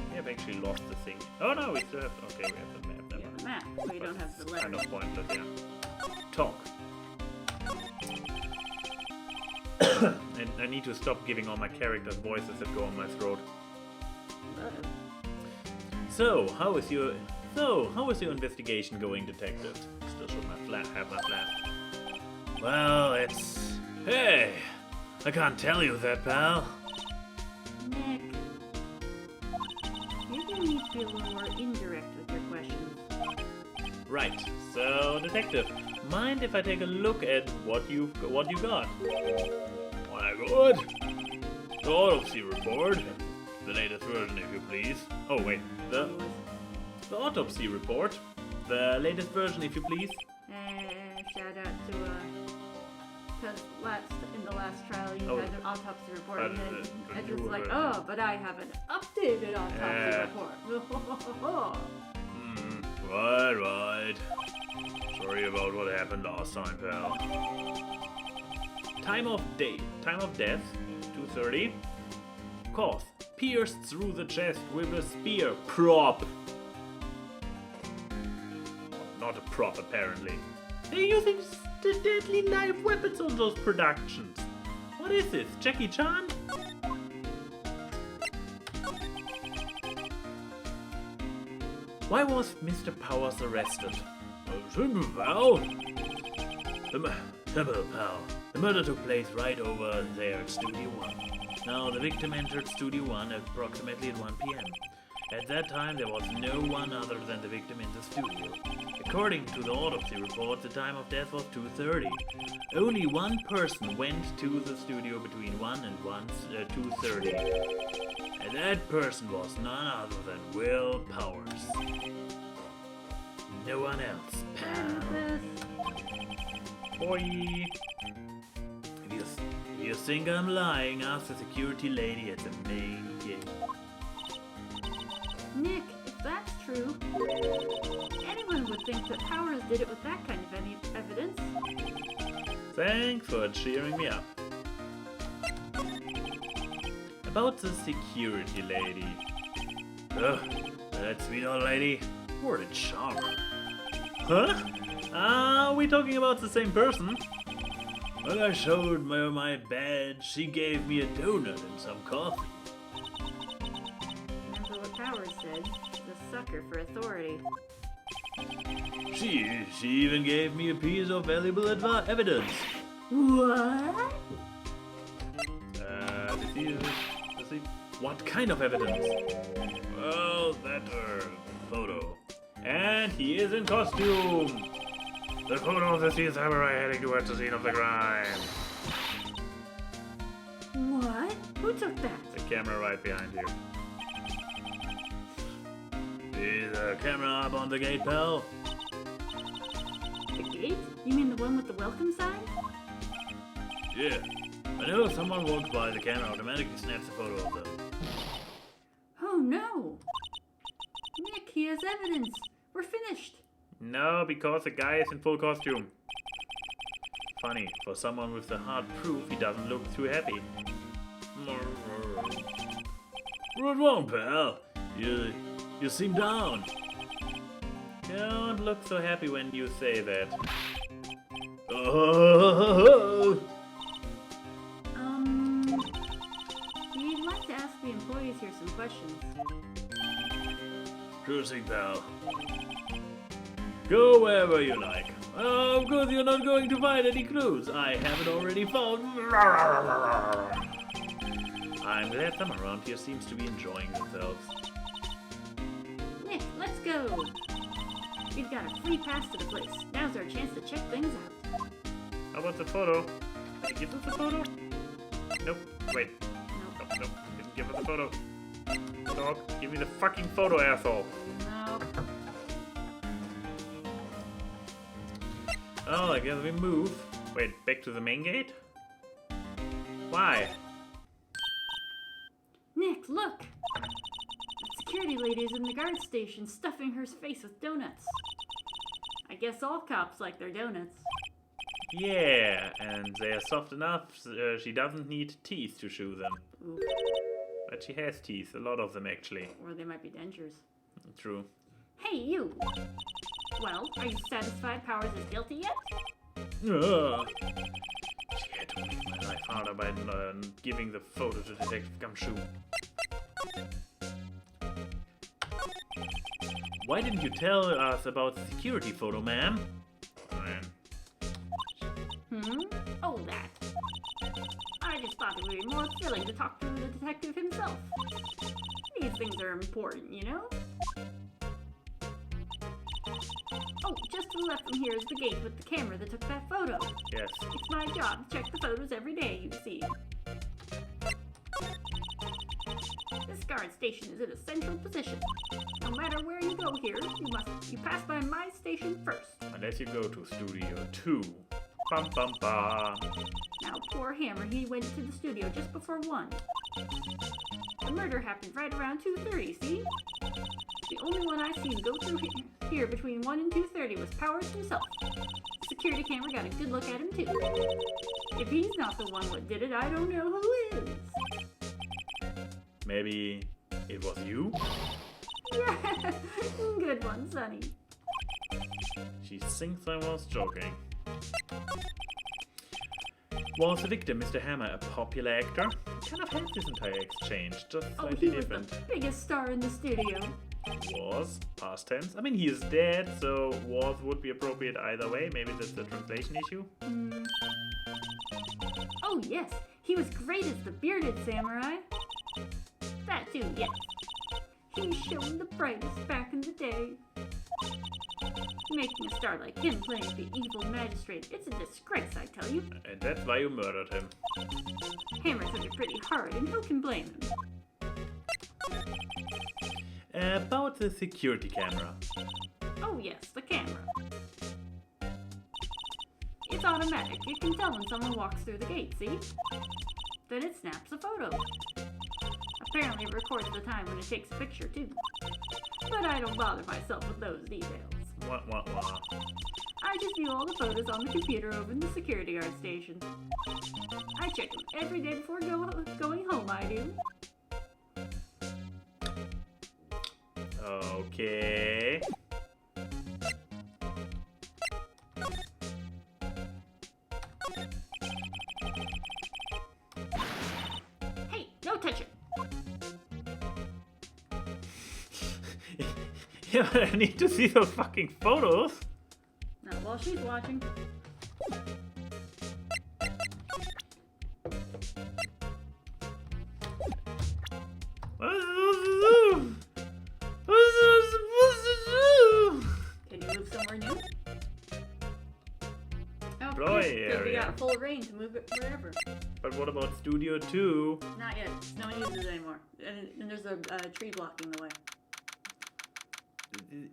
We have actually lost the thing. Oh no, we still have. Okay, we have the map. You have a map, so you don't have the letter. Kind of pointless, yeah. Talk. And I need to stop giving all my characters voices that go on my throat. So, how is your investigation going, detective? Still should have my flash. Well, hey, I can't tell you that, pal. Nick, you're gonna need to be a little more indirect with your questions. Right. So, detective, mind if I take a look at what you got? Why, good. The autopsy report. The latest version, if you please. Oh wait, the autopsy report. The latest version, if you please. Shout out to, because in the last trial you Oh. had an autopsy report. But, And but it's you just like, were- oh, but I have an updated autopsy report. Right. Sorry about what happened last time, pal. Time of death, 2:30. Cause, pierced through the chest with a spear prop. Not a prop, apparently. They're using the deadly knife weapons on those productions. What is this, Jackie Chan? Why was Mr. Powers arrested? Simple, pal. Simple, pal. The murder took place right over there at Studio 1. Now, the victim entered Studio 1 approximately at 1 p.m. At that time, there was no one other than the victim in the studio. According to the autopsy report, the time of death was 2:30. Only one person went to the studio between 1 and 2:30. And that person was none other than Will Powers. No one else, pal. Boy. If you think I'm lying, ask the security lady at the main gate. Nick, if that's true, anyone would think that Powers did it with that kind of evidence. Thanks for cheering me up. About the security lady. Ugh, that sweet old lady. What a charmer. Huh? Are we talking about the same person? When I showed her my badge, she gave me a donut and some coffee. Remember what Powers said? The sucker for authority. She even gave me a piece of valuable evidence. What? Let's see. What kind of evidence? Well, that photo. And he is in costume. The photo of the Steel Samurai heading towards the scene of the crime. What? Who took that? The camera right behind you. See the camera up on the gate, pal? The gate? You mean the one with the welcome sign? Yeah. Whenever someone walks by, the camera automatically snaps a photo of them. Oh no! Nick, he has evidence. We're finished. No, because the guy is in full costume. Funny, for someone with the hard proof, he doesn't look too happy. What's wrong, pal? You seem down. Don't look so happy when you say that. Oh. We'd like to ask the employees here some questions. Sure thing, pal. Go wherever you like. Of course you're not going to find any clues. I haven't already found. I'm glad someone around here seems to be enjoying themselves. Nick, let's go! We've got a free pass to the place. Now's our chance to check things out. How about the photo? Did he give us the photo? Nope. Wait. Nope. Nope. Didn't give us the photo. Dog, give me the fucking photo, asshole. No. Oh, I guess we move. Wait, back to the main gate? Why? Nick, look! That security lady is in the guard station stuffing her face with donuts. I guess all cops like their donuts. Yeah, and they are soft enough, she doesn't need teeth to chew them. Oof. But she has teeth, a lot of them actually. Or they might be dentures. True. Hey, you! Well, are you satisfied Powers is guilty yet? She had to make my life harder by giving the photo to Detective Gumshoe. Why didn't you tell us about the security photo, ma'am? Oh, that. I just thought it would be more thrilling to talk to the detective himself. These things are important, you know? Oh, just to the left from here is the gate with the camera that took that photo. Yes. It's my job to check the photos every day, you see. This guard station is in a central position. No matter where you go here, you pass by my station first. Unless you go to Studio 2. Bum bum bum. Now, poor Hammer, he went to the studio just before 1. The murder happened right around 2:30, see? The only one I seen go through here between 1 and 2:30 was Powers himself. The security camera got a good look at him, too. If he's not the one what did it, I don't know who is. Maybe it was you? Yeah, good one, Sonny. She thinks I was joking. Was the victim, Mr. Hammer, a popular actor? What kind of helped this entire exchange? Just Oh, slightly he was different. the biggest star in the studio. Was, past tense. I mean, he is dead, so was would be appropriate either way. Maybe that's a translation issue. Oh, yes, he was great as the bearded samurai. That too, yes. He shone the brightest back in the day. Making a star like him playing the evil magistrate, it's a disgrace, I tell you. And that's why you murdered him. Hammer took it pretty hard, and who can blame him? About the security camera. Oh yes, the camera. It's automatic. It can tell when someone walks through the gate, see? Then it snaps a photo. Apparently it records the time when it takes a picture, too. But I don't bother myself with those details. What? I just view all the photos on the computer over in the security guard station. I check them every day before going home, I do. Okay. Hey, no touching! Yeah, but I need to see those fucking photos. Not while she's watching. What is supposed to do? What is I supposed to do? Can you move somewhere new? Oh, Employee because we area. got full reign to move it wherever. But what about Studio 2? Not yet. No one uses it anymore. And there's a tree blocking the way.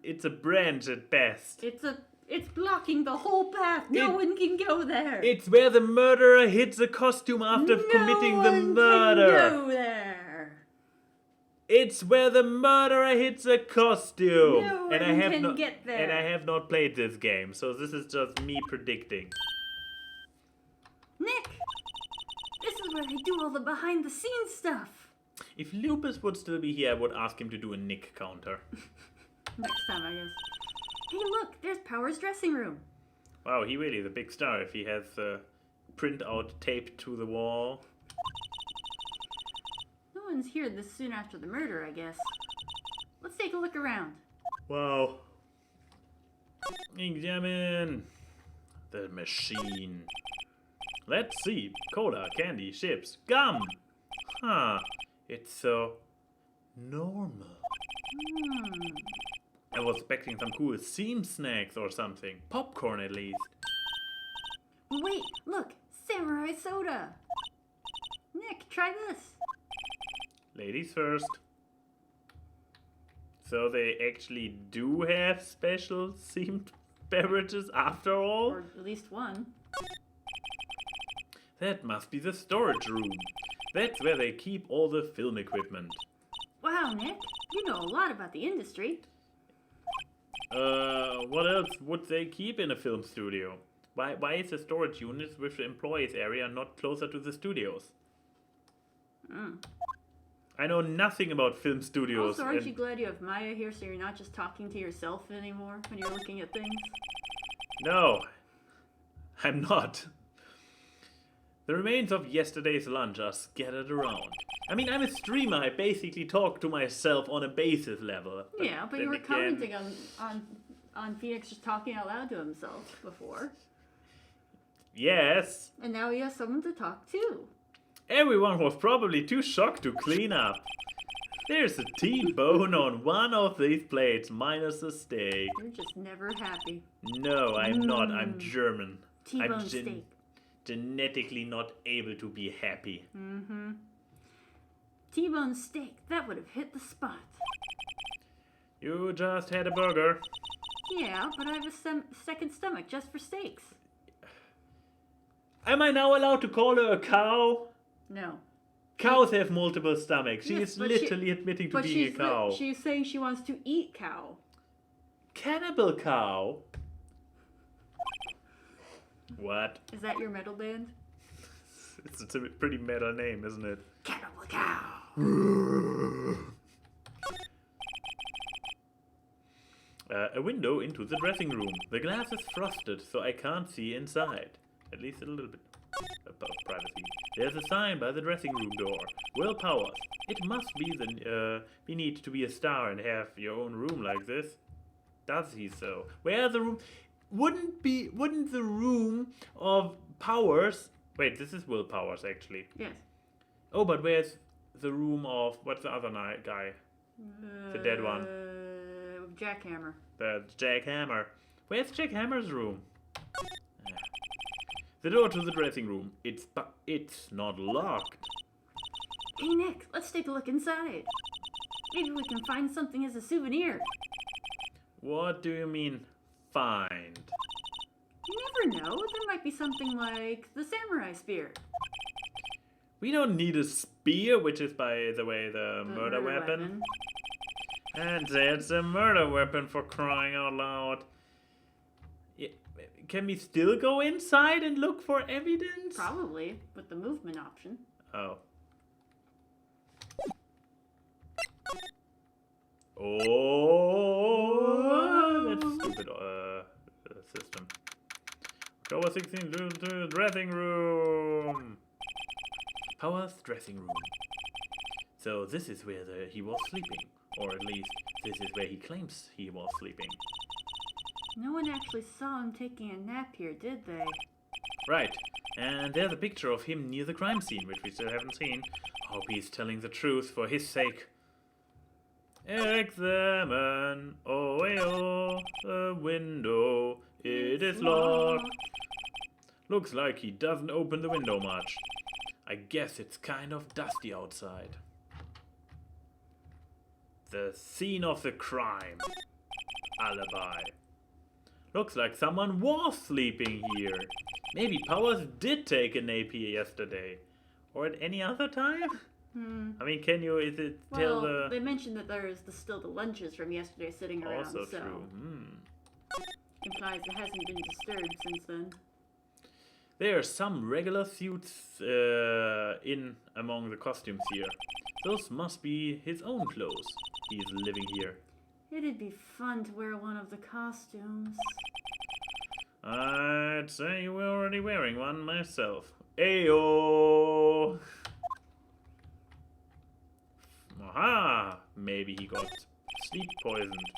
It's a branch at best. It's blocking the whole path. No one can go there. It's where the murderer hits a costume after committing the murder. No one can go there. It's where the murderer hits a costume. No and I one have can not get there. And I have not played this game, so this is just me predicting. Nick, this is where they do all the behind-the-scenes stuff. If Lupus would still be here, I would ask him to do a Nick counter. Next time, I guess. Hey, look, there's Power's dressing room. Wow, he really is a big star if he has printout taped to the wall. No one's here this soon after the murder, I guess. Let's take a look around. Wow. Examine the machine. Let's see. Cola, candy, chips, gum. Huh. It's so normal. I was expecting some cool seam snacks or something. Popcorn at least. Wait, look, samurai soda. Nick, try this. Ladies first. So they actually do have special themed beverages after all? Or at least one. That must be the storage room. That's where they keep all the film equipment. Wow, Nick, you know a lot about the industry. What else would they keep in a film studio? Why is the storage unit with the employees area not closer to the studios? I know nothing about film studios. Also, aren't you glad you have Maya here so you're not just talking to yourself anymore when you're looking at things? No, I'm not. The remains of yesterday's lunch are scattered around. I mean, I'm a streamer. I basically talk to myself on a basis level. Yeah, but you then were again- commenting on Phoenix just talking out loud to himself before. Yes. And now he has someone to talk to. Everyone was probably too shocked to clean up. There's a T-bone on one of these plates, minus a steak. You're just never happy. No, I'm not. I'm German. T-bone I'm steak. genetically not able to be happy. T-bone steak, that would have hit the spot. You just had a burger. Yeah, but I have a second stomach just for steaks. Am I now allowed to call her a cow? No. Cows have multiple stomachs. She Yes, is but literally admitting to being a cow. She's saying she wants to eat cow. Cannibal cow? What? Is that your metal band? It's a pretty metal name, isn't it? Cannibal cow. A window into the dressing room. The glass is frosted, so I can't see inside. At least a little bit of privacy. There's a sign by the dressing room door. Will Powers. It must be neat to be a star and have your own room like this. Does he so? Where's the room? Wouldn't the room of Powers? Wait, this is Will Powers actually. Yes. Oh, but where's the room of what's the other guy? The dead one. Jackhammer. That's Jack Hammer. Where's Jack Hammer's room? The door to the dressing room. It's not locked. Hey Nick, let's take a look inside. Maybe we can find something as a souvenir. What do you mean, find? You never know. There might be something like the samurai spear. We don't need a spear, which is, by the way, the murder weapon. And that's a murder weapon, for crying out loud. Yeah, can we still go inside and look for evidence? Probably, with the movement option. Oh. Oh, that's stupid system. October 16th to the dressing room. Powers' dressing room. So this is where he was sleeping. Or at least, this is where he claims he was sleeping. No one actually saw him taking a nap here, did they? Right. And there's a picture of him near the crime scene, which we still haven't seen. Hope he's telling the truth for his sake. Examine, the window. It is locked. Looks like he doesn't open the window much. I guess it's kind of dusty outside. The scene of the crime. Alibi. Looks like someone was sleeping here. Maybe Powers did take a nap here yesterday. Or at any other time? I mean, tell the... they mentioned that there's still the lunches from yesterday sitting around, Also so... true. Implies it hasn't been disturbed since then. There are some regular suits in among the costumes here. Those must be his own clothes. He's living here. It'd be fun to wear one of the costumes. I'd say you were already wearing one myself. Ayo! Aha! Maybe he got sleep poisoned.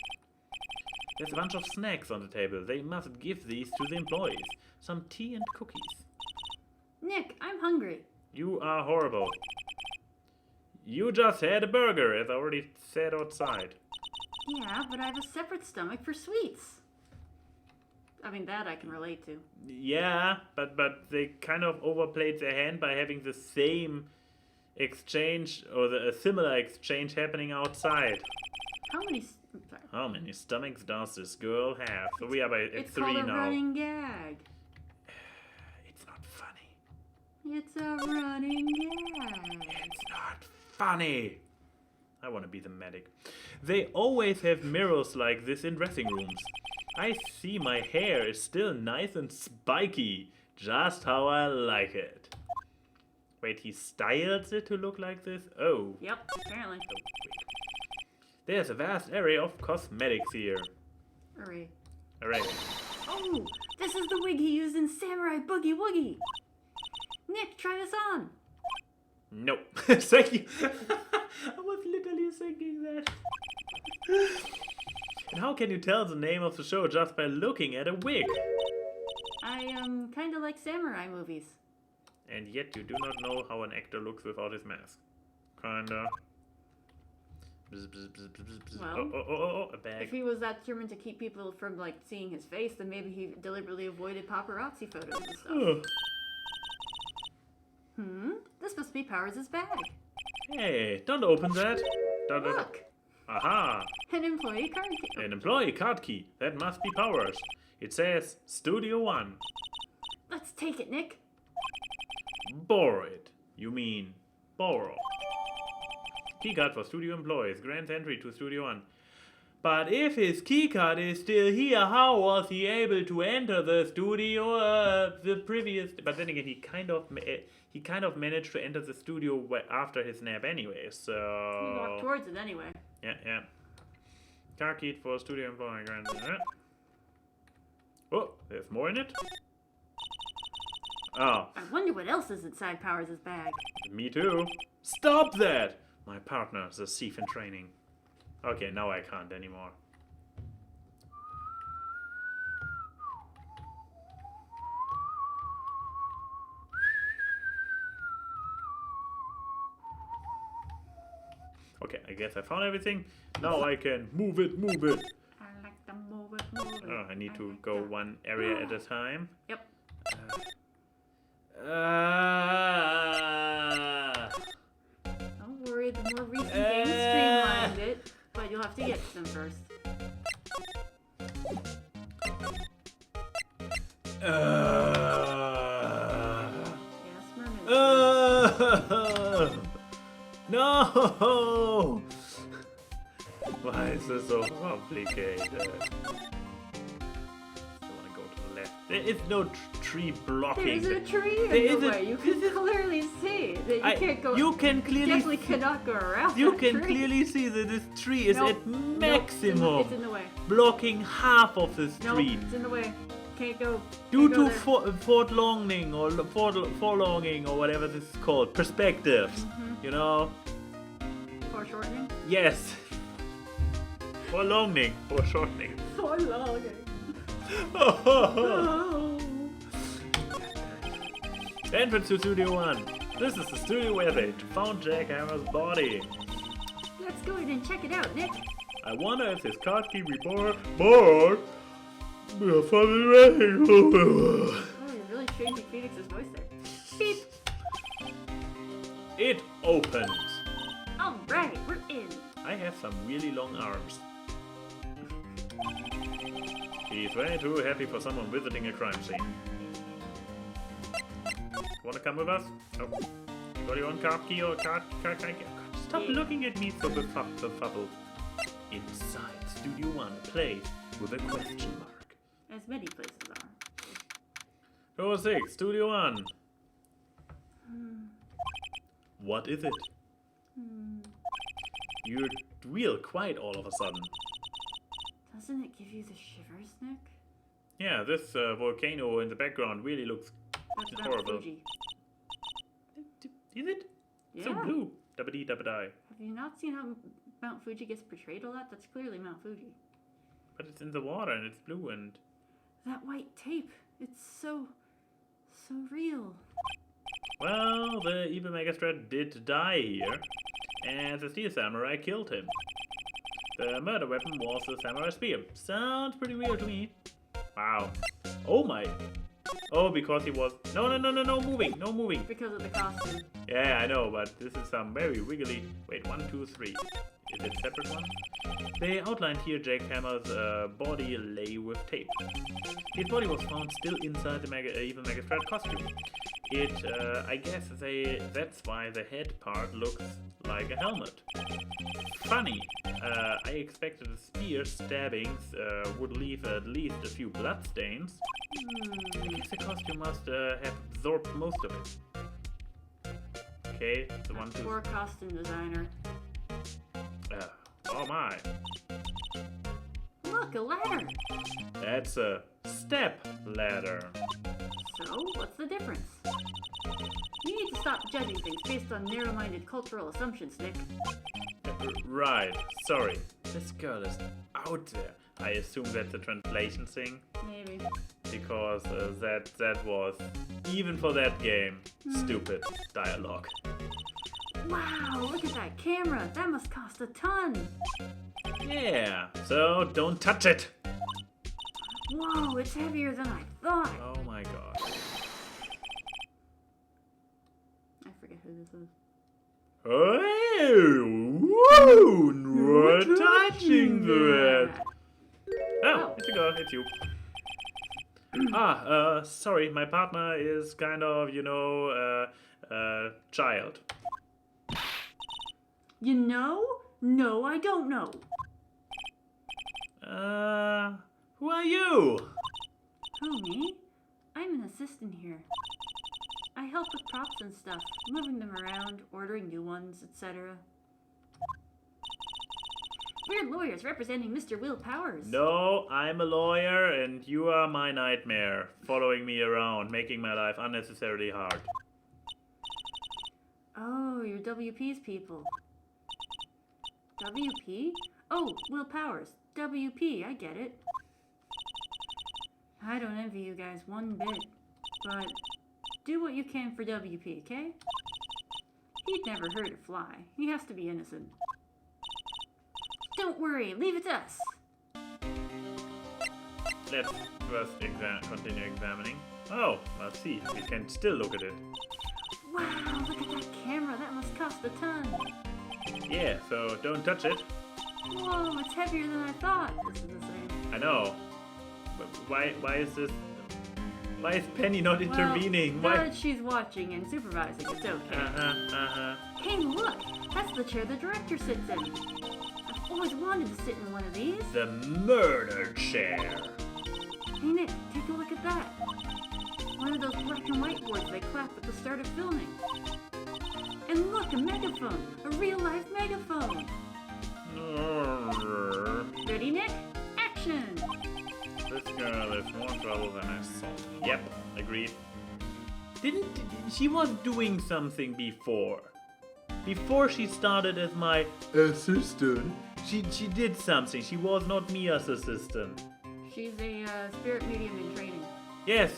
There's a bunch of snacks on the table. They must give these to the employees. Some tea and cookies. Nick, I'm hungry. You are horrible. You just had a burger, as I already said outside. Yeah, but I have a separate stomach for sweets. I mean, that I can relate to. Yeah, but they kind of overplayed their hand by having the same exchange, or a similar exchange happening outside. How many stomachs does this girl have? So we are at 3 now. It's called a running gag. It's not funny. It's a running gag. It's not funny. I want to be the medic. They always have mirrors like this in dressing rooms. I see my hair is still nice and spiky. Just how I like it. Wait, he styles it to look like this? Oh. Yep, apparently. Oh, wait. There's a vast area of cosmetics here. Hooray. Alright. Oh, this is the wig he used in Samurai Boogie Woogie. Nick, try this on. Nope. Thank you. I was literally thinking that. And how can you tell the name of the show just by looking at a wig? I kind of like samurai movies. And yet you do not know how an actor looks without his mask. Kinda. Bzz, bzz, bzz, bzz, bzz. Well, a bag. If he was that determined to keep people from, like, seeing his face, then maybe he deliberately avoided paparazzi photos and stuff. This must be Powers' bag. Hey, don't open that. Look! Aha! An employee card key. An employee card key. That must be Powers. It says Studio 1. Let's take it, Nick. Borrow it. You mean borrow. Keycard for studio employees. Grants entry to Studio 1. But if his keycard is still here, how was he able to enter the studio the previous... But then again, he kind of managed to enter the studio after his nap anyway, so... You walk towards it anyway. Yeah. Car key for studio employee. Oh, there's more in it? Oh. I wonder what else is inside Powers' bag. Me too. Stop that! My partner's a thief in training. Okay, now I can't anymore. Okay, I guess I found everything. Now I can move it. I like to move it. Oh, I need to go one area at a time. Yep. Don't worry, the more recent games streamlined it, but you'll have to get to them first. Yes, mermaid. No! Why is this so complicated? I want to go to the left. There is no tree blocking. There is a tree in the way. You can clearly see that you can't go. You can clearly. Definitely cannot go around. You that can tree. clearly see that this tree is Nope. at maximum, Nope. It's in the way. blocking half of the No, street. it's in the way. Can't go. Due Can't go to there. forelonging or forelonging or whatever this is called, perspectives. You know. Foreshortening. Yes. Foreshortening. Forelonging. Oh. Entrance to Studio 1. This is the studio where they found Jack Hammer's body. Let's go in and check it out, Nick. I wonder if his card key report. Oh, you're really changing Phoenix's voice there. Beep. It opens. All right, we're in. I have some really long arms. He's way too happy for someone visiting a crime scene. Wanna come with us? Oh. Got your own card key or card key? Stop looking at me so befuddled. Inside Studio 1, place with a question mark. As many places are. Door 6, Studio 1. What is it? You're real quiet all of a sudden. Doesn't it give you the shivers, Nick? Yeah, this volcano in the background really looks That's Mount horrible. Fuji. Is it? Yeah. So blue. Dabba-dee, dabba-die. Have you not seen how Mount Fuji gets portrayed a lot? That's clearly Mount Fuji. But it's in the water and it's blue and... That white tape, it's so real. Well, the evil Megastrat did die here, and the Steel Samurai killed him. The murder weapon was the Samurai Spear. Sounds pretty real to me. Wow. Oh my. Oh, because he was... No moving, no moving. Because of the costume. Yeah, I know, but this is some very wiggly... Wait, 1, 2, 3. Is it separate one? They outlined here Jack Hammer's body lay with tape. His body was found still inside the evil Megastrat costume. I guess that's why the head part looks like a helmet. Funny. I expected the spear stabbings would leave at least a few bloodstains. I guess the costume must have absorbed most of it. Okay, the one, two. Poor costume designer. Oh my. Look, a ladder. That's a step ladder. So, what's the difference? You need to stop judging things based on narrow-minded cultural assumptions, Nick. Right, sorry. This girl is out there. I assume that's a translation thing. Maybe. Because that was, even for that game, stupid dialogue. Wow, look at that camera. That must cost a ton. Yeah, so don't touch it. Whoa, it's heavier than I thought. Oh my god. I forget who this is. Oh, whoa, we're touching that. Oh, it's a girl, it's you. Sorry, my partner is kind of, child. You know? No, I don't know. Who are you? Who, me? I'm an assistant here. I help with props and stuff, moving them around, ordering new ones, etc. We're lawyers representing Mr. Will Powers. No, I'm a lawyer and you are my nightmare, following me around, making my life unnecessarily hard. Oh, you're WP's people. WP? Oh, Will Powers. WP, I get it. I don't envy you guys one bit, but do what you can for WP, okay? He'd never hurt a fly. He has to be innocent. Don't worry, leave it to us. Let's first continue examining. Oh, let's see. We can still look at it. Wow, look at that camera. That must cost a ton. Yeah, so don't touch it. Whoa, it's heavier than I thought. This is the same. I know. But why is this... Why is Penny not intervening? Well, now Why? that she's watching and supervising, it's okay. Hey, look! That's the chair the director sits in. I've always wanted to sit in one of these. The murder chair. Hey, Nick, take a look at that. One of those black and white boards they clap at the start of filming. And look, a megaphone. A real-life megaphone. Ready, Nick? Action! This girl is more trouble than I thought. Yep, agreed. She was doing something before. Before she started as my assistant, she did something. She was not Mia's assistant. She's a spirit medium in training. Yes.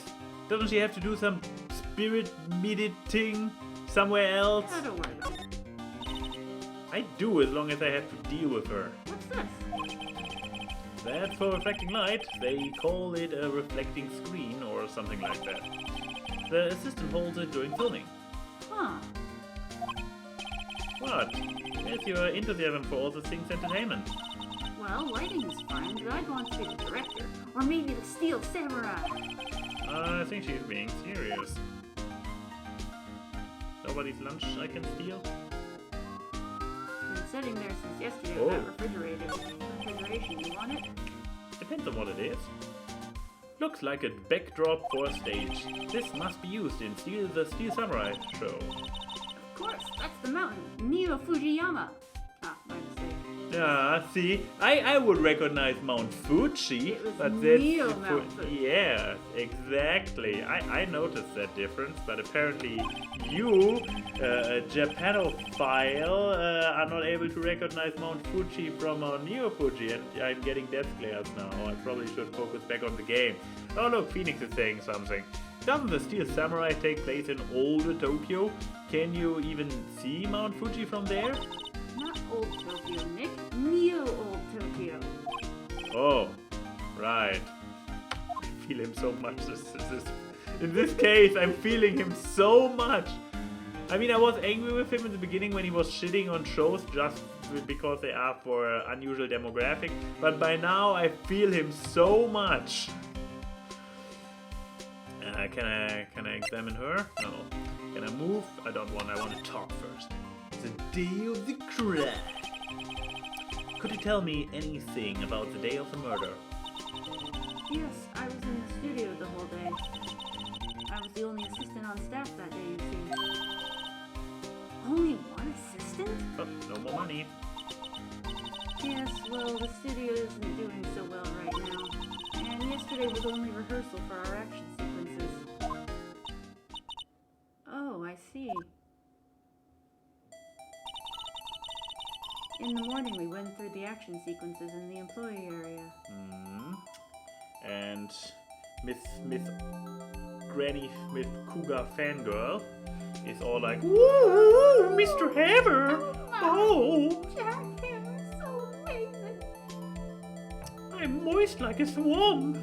Doesn't she have to do some spirit meditating somewhere else? Yeah, don't worry about it. I do, as long as I have to deal with her. What's this? That's for reflecting light. They call it a reflecting screen or something like that. The assistant holds it during filming. Huh. What? It's your enthusiasm for all the things entertainment. Well, lighting is fine, but I'd want to be the director. Or maybe the Steel Samurai. I think she's being serious. Nobody's lunch I can steal? Been sitting there since yesterday Oh. without refrigeration. You want it? Depends on what it is. Looks like a backdrop for a stage. This must be used in the Steel Samurai show. Of course, that's the mountain. Neo Fujiyama. Ah, my mistake. Ah, see, I would recognize Mount Fuji, It was but that's Neo Mount Fuji. Yeah, exactly. I noticed that difference, but apparently you, a Japanophile, are not able to recognize Mount Fuji from Mount Neo Fuji, and I'm getting death glares now. I probably should focus back on the game. Oh look, Phoenix is saying something. Doesn't the Steel Samurai take place in older Tokyo? Can you even see Mount Fuji from there? Not old Tokyo, Nick. Neo old Tokyo. Oh, right. I feel him so much. In this case, I'm feeling him so much. I mean, I was angry with him in the beginning when he was shitting on shows just because they are for unusual demographic. But by now, I feel him so much. Can I examine her? No. Can I move? I don't want. I want to talk first. The day of the crime. Could you tell me anything about the day of the murder? Yes, I was in the studio the whole day. I was the only assistant on staff that day, you see. Only one assistant? Oh, no more money. Yes, well, the studio isn't doing so well right now. And yesterday was only rehearsal for our action sequences. Oh, I see. In the morning, we went through the action sequences in the employee area. And Miss Granny Smith Cougar Fangirl is all like, "Woo, Mr. Hammer! Oh, Jack Hammer's so amazing! I'm moist like a swamp.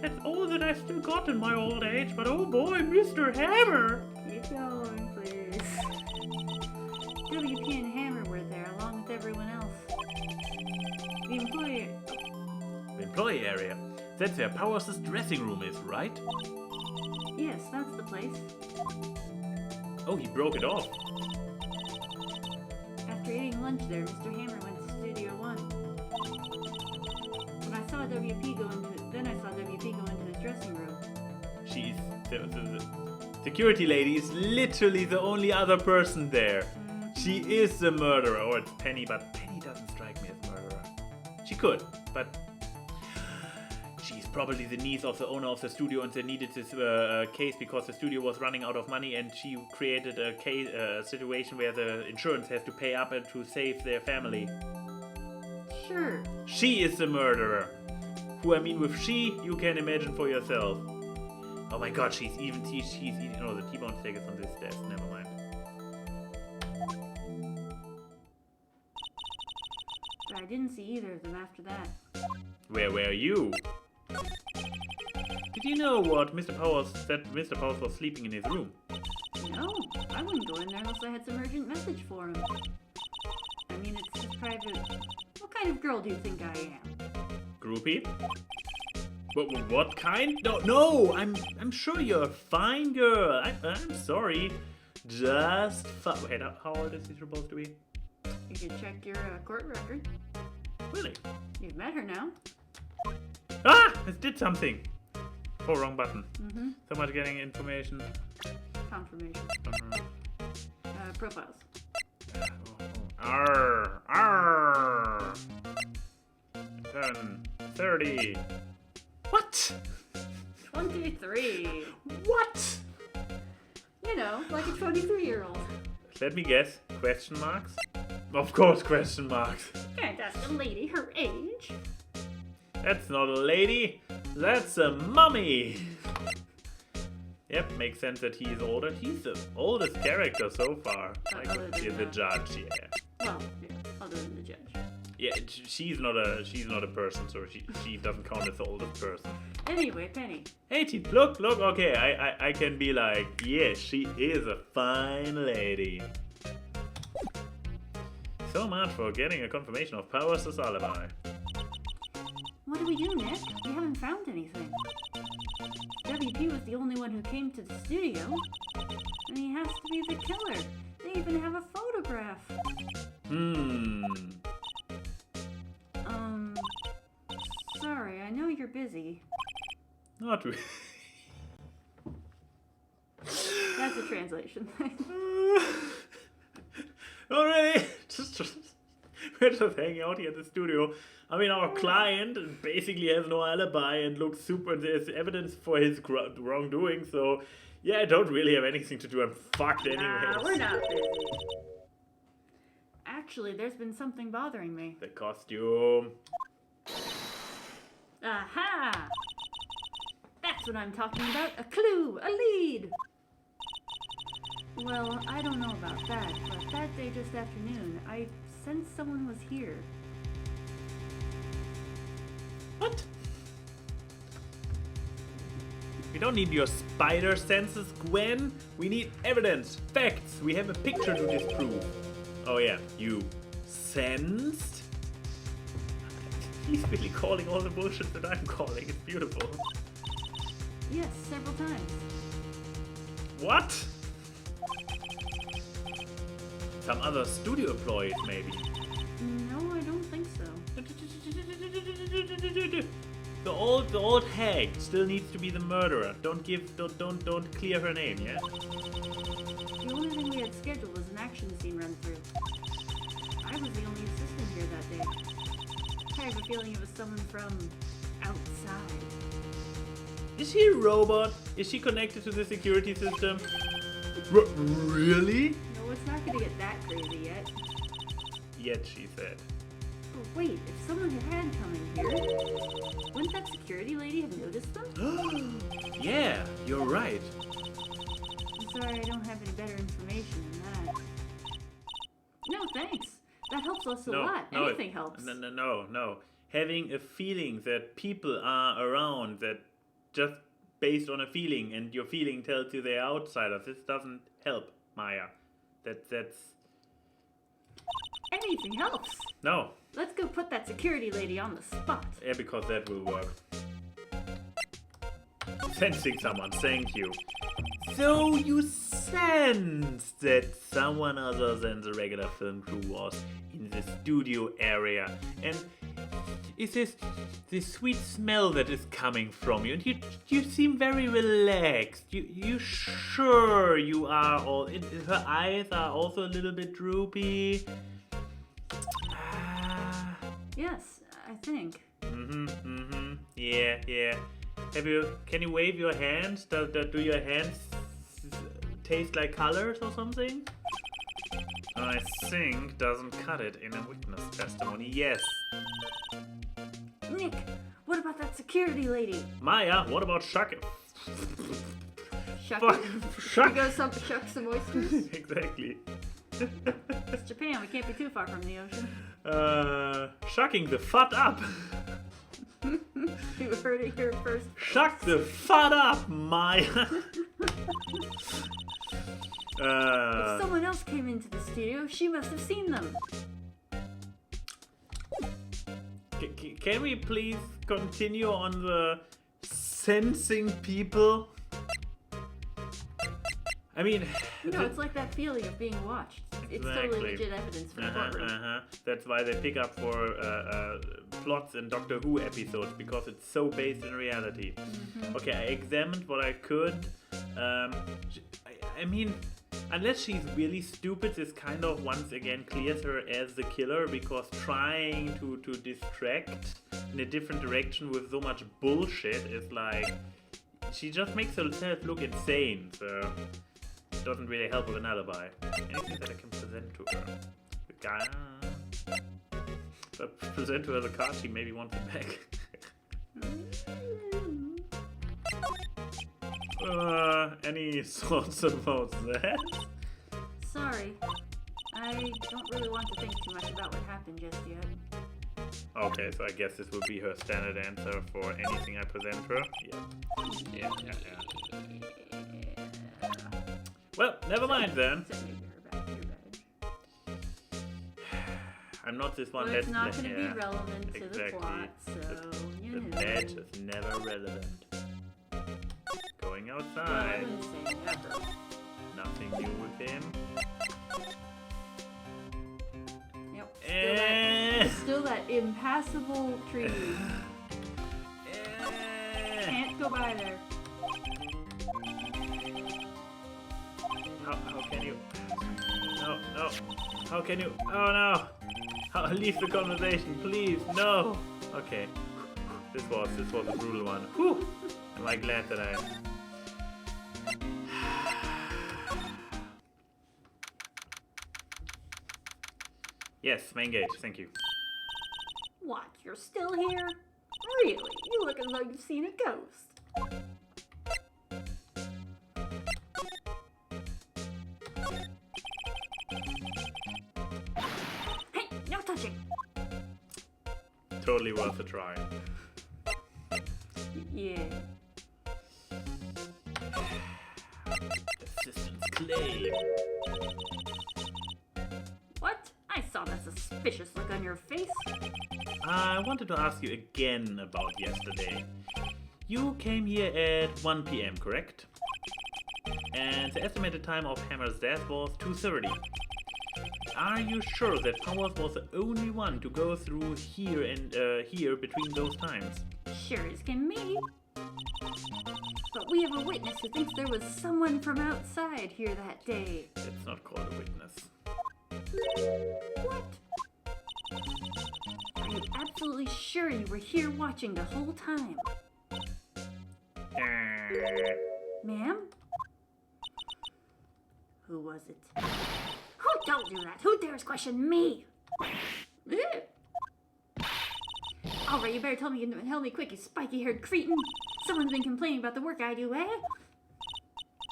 That's all that I've still got in my old age, but oh boy, Mr. Hammer!" Keep going, please. WP and Hammer were there, along with everyone else. The employee The employee area. That's where Powers' dressing room is, right? Yes, that's the place. Oh, he broke it off. After eating lunch there, Mr. Hammer went to Studio 1. When I saw WP go into his dressing room. She's the security lady is literally the only other person there. She is the murderer, or it's Penny, but Penny doesn't strike me as murderer. She could, but she's probably the niece of the owner of the studio, and they needed this case because the studio was running out of money, and she created a case, situation where the insurance has to pay up and to save their family. Sure. She is the murderer. Who, I mean, with she, you can imagine for yourself. Oh my god, she's eating. No, the T-bone steak is on this desk. Never mind. But I didn't see either of them after that. Where were you? Did you know what Mr. Powers said? Mr. Powers was sleeping in his room. No, I wouldn't go in there unless I had some urgent message for him. I mean, it's just private. What kind of girl do you think I am? Groupie? What kind? No, I'm sure you're a fine girl. I'm sorry. Just wait, how old is he supposed to be? You can check your court record. Really? You've met her now. Ah! I did something. Oh, wrong button. Mm-hmm. So much getting information. Confirmation. Profiles. Arr! Arr! 10, 30. What? 23. What? You know, like a 23-year-old. Let me guess. Question marks? Of course, question marks. Can't ask a lady her age. That's not a lady. That's a mummy. Yep, makes sense that he's older. He's the oldest character so far. Like the judge, yeah. Well, yeah, other than the judge. Yeah, she's not a person, so she doesn't count as the oldest person. Anyway, Penny. 18. Look, okay, I can be like, yes, she is a fine lady. So much for getting a confirmation of Powers' alibi. What do we do, Nick? We haven't found anything. WP was the only one who came to the studio, and he has to be the killer. They even have a photograph. Sorry, I know you're busy. Not really. That's a translation thing. Oh, really? We're just hanging out here at the studio. I mean, our client basically has no alibi and looks super. There's evidence for his wrongdoing, so yeah, I don't really have anything to do. I'm fucked anyway. Nah, we're not busy. Actually, there's been something bothering me. The costume. Aha! That's what I'm talking about. A clue, a lead. Well, I don't know about that, but that day just afternoon, I sensed someone was here. What? We don't need your spider senses, Gwen. We need evidence, facts. We have a picture to disprove. Oh yeah, you sensed? He's really calling all the bullshit that I'm calling. It's beautiful. Yes, several times. What? Some other studio employees, maybe. No, I don't think so. The old hag still needs to be the murderer. Don't clear her name, yeah? The only thing we had scheduled was an action scene run through. I was the only assistant here that day. I have a feeling it was someone from outside. Is she a robot? Is she connected to the security system? Really? No, it's not gonna get that crazy yet. Yet, she said. But wait, if someone had come in here, wouldn't that security lady have noticed them? Yeah, you're right. I'm sorry I don't have any better information than that. No, thanks. That helps us a lot. Anything helps. No. Having a feeling that people are around, that just based on a feeling, and your feeling tells you they're outsiders, this doesn't help, Maya. That's... Anything helps. No. Let's go put that security lady on the spot. Yeah, because that will work. Sensing someone, thank you. So you sense that someone other than the regular film crew was in the studio area, and is this sweet smell that is coming from you, and you seem very relaxed. You sure you are all? Her eyes are also a little bit droopy. Yes, I think. Yeah. Can you wave your hands? Do your hands taste like colors or something? I think doesn't cut it in a witness testimony. Yes. Nick, what about that security lady? Maya, what about Shuck? Shuck. Fuck. Should we go shuck some oysters? Exactly. It's Japan. We can't be too far from the ocean. Shucking the fut up. You heard it here first. Shuck the fut up, Maya. If someone else came into the studio, she must have seen them. Can we please continue on the sensing people? I mean, It's like that feeling of being watched. It's totally legit evidence for the courtroom. That's why they pick up for plots in Doctor Who episodes, because it's so based in reality. Okay, I examined what I could. I mean, unless she's really stupid, this kind of once again clears her as the killer, because trying to distract in a different direction with so much bullshit is like, she just makes herself look insane, so it doesn't really help with an alibi. Anything that I can present to her. The guy, if I present to her the card, she maybe wants it back. Any thoughts about that? Sorry. I don't really want to think too much about what happened just yet. Okay, so I guess this will be her standard answer for anything I present her. Yeah. Well, never mind then. Send me your badge. I'm not this one. Well, it's not going to be relevant to the plot, so the badge is never relevant. Going outside. Well, I wouldn't say never. Nothing new with him. Yep. Eh. Still that impassable tree. Can't go by there. How can you? No. How can you? Oh no! Leave the conversation, please. No. Okay. This was a brutal one. Whew. Am I glad that I? Yes, main gate. Thank you. What? You're still here? Really? You look as though you've seen a ghost. Hey, no touching. Totally worth a try. Yeah. Assistant's claim. What? I saw that suspicious look on your face. I wanted to ask you again about yesterday. You came here at 1 p.m., correct? And the estimated time of Hammer's death was 2:30. Are you sure that Powers was the only one to go through here and here between those times? Sure as can be. But we have a witness who thinks there was someone from outside here that day. It's not called a witness. What? Are you absolutely sure you were here watching the whole time? Ma'am? Who was it? Oh, don't do that. Who dares question me? Alright, you better tell me quick, you spiky-haired cretin. Someone's been complaining about the work I do, eh?